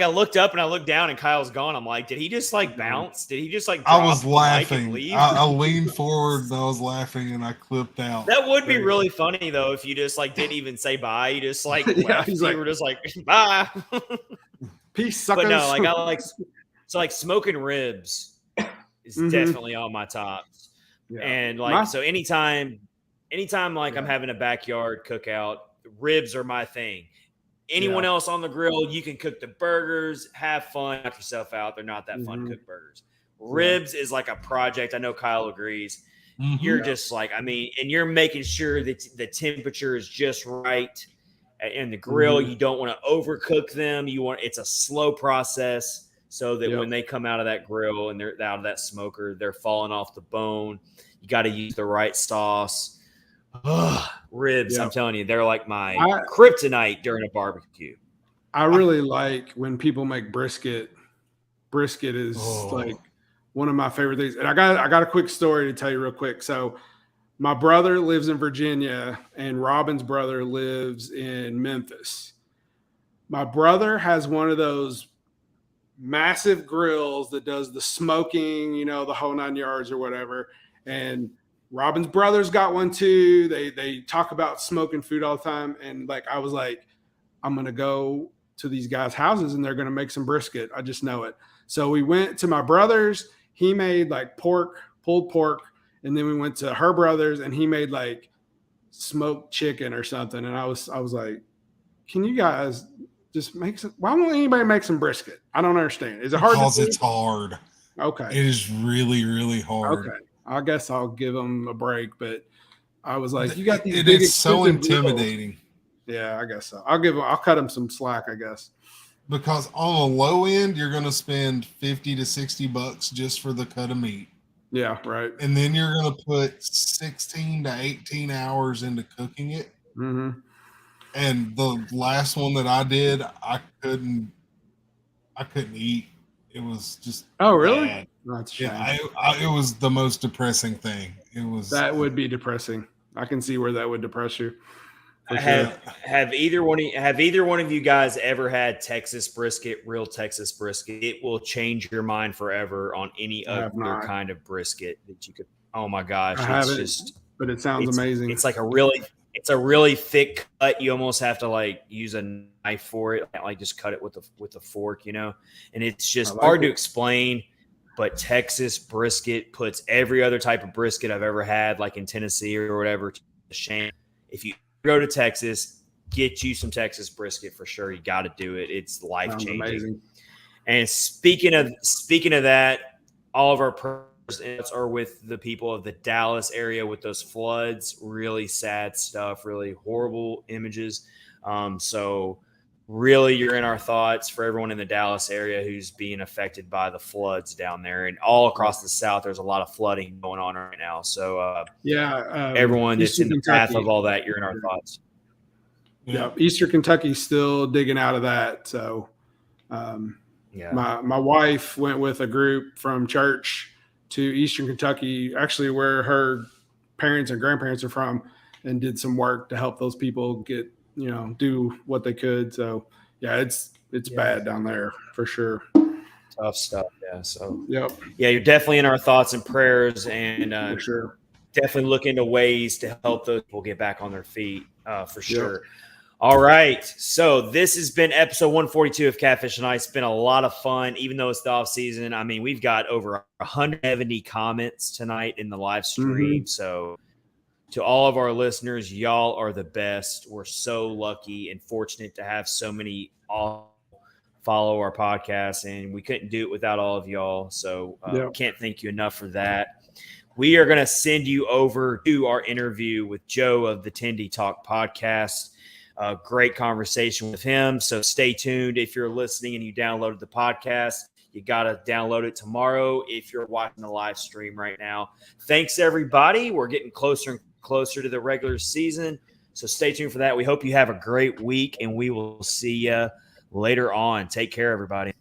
looked up and I looked down and Kyle's gone. I'm like, did he just like bounce? Did he just like drop I was laughing. and leave? I leaned forward and I was laughing and I clipped out. That would be really funny though if you just like didn't even say bye. You just like left. You were just like, bye. Peace, suckers. But no, like smoking ribs is definitely on my tops. Yeah. And like so anytime like I'm having a backyard cookout, ribs are my thing. Anyone else on the grill, you can cook the burgers, have fun, knock yourself out. They're not that fun to cook burgers. Ribs is like a project. I know Kyle agrees. You're just like, and you're making sure that the temperature is just right. In the grill, you don't want to overcook them. It's a slow process so that when they come out of that grill and they're out of that smoker, they're falling off the bone. You got to use the right sauce. Ribs, I'm telling you, they're like my kryptonite during a barbecue. I really like when people make brisket. Brisket is like one of my favorite things. And I got a quick story to tell you real quick. So my brother lives in Virginia and Robin's brother lives in Memphis. My brother has one of those massive grills that does the smoking, the whole 9 yards or whatever. And Robin's brother's got one too. They talk about smoking food all the time. And like, I was like, I'm going to go to these guys' houses and they're going to make some brisket. I just know it. So we went to my brother's. He made like pulled pork, And then we went to her brother's, and he made like smoked chicken or something. And I was like, can you guys just make some? Why won't anybody make some brisket? I don't understand. Is it hard? Because it's hard. Okay. It is really, really hard. Okay. I guess I'll give them a break, but I was like, you got these. It is so intimidating. Yeah, I guess so. I'll cut them some slack, I guess. Because on the low end, you're going to spend $50 to $60 just for the cut of meat. Yeah, right. And then you're going to put 16 to 18 hours into cooking it. Mm-hmm. And the last one that I did, I couldn't eat. It was just really? bad. That's a shame. Yeah, it was the most depressing thing. That would be depressing. I can see where that would depress you. Have either one of you guys ever had Texas brisket, real Texas brisket? It will change your mind forever on any other kind of brisket that you could. Oh my gosh, but it sounds amazing. It's like a really thick cut. You almost have to like use a knife for it, like just cut it with a fork, and it's just hard to explain. But Texas brisket puts every other type of brisket I've ever had, like in Tennessee or whatever, to shame. If you go to Texas, get you some Texas brisket for sure. You got to do it. It's life changing. And speaking of that, all of our prayers are with the people of the Dallas area with those floods. Really sad stuff. Really horrible images. So really, you're in our thoughts for everyone in the Dallas area who's being affected by the floods down there, and all across the South. There's a lot of flooding going on right now. So, everyone that's in the path of all that, you're in our thoughts. Yeah, Eastern Kentucky's still digging out of that. So, my wife went with a group from church to Eastern Kentucky, actually where her parents and grandparents are from, and did some work to help those people get. Do what they could. So yeah, it's bad down there for sure. Tough stuff. Yeah. So yeah, you're definitely in our thoughts and prayers, and for sure. Definitely look into ways to help those people get back on their feet for sure. Yep. All right. So this has been episode 142 of Catfish and I. It's been a lot of fun, even though it's the off season. I mean, we've got over 170 comments tonight in the live stream. Mm-hmm. So to all of our listeners, y'all are the best. We're so lucky and fortunate to have so many all follow our podcast, and we couldn't do it without all of y'all. So can't thank you enough for that. We are going to send you over to our interview with Joe of the Tendy Talk podcast. A great conversation with him. So stay tuned. If you're listening and you downloaded the podcast, you got to download it tomorrow if you're watching the live stream right now. Thanks, everybody. We're getting closer and closer to the regular season, so stay tuned for that. We hope you have a great week, and we will see you later on. Take care, everybody.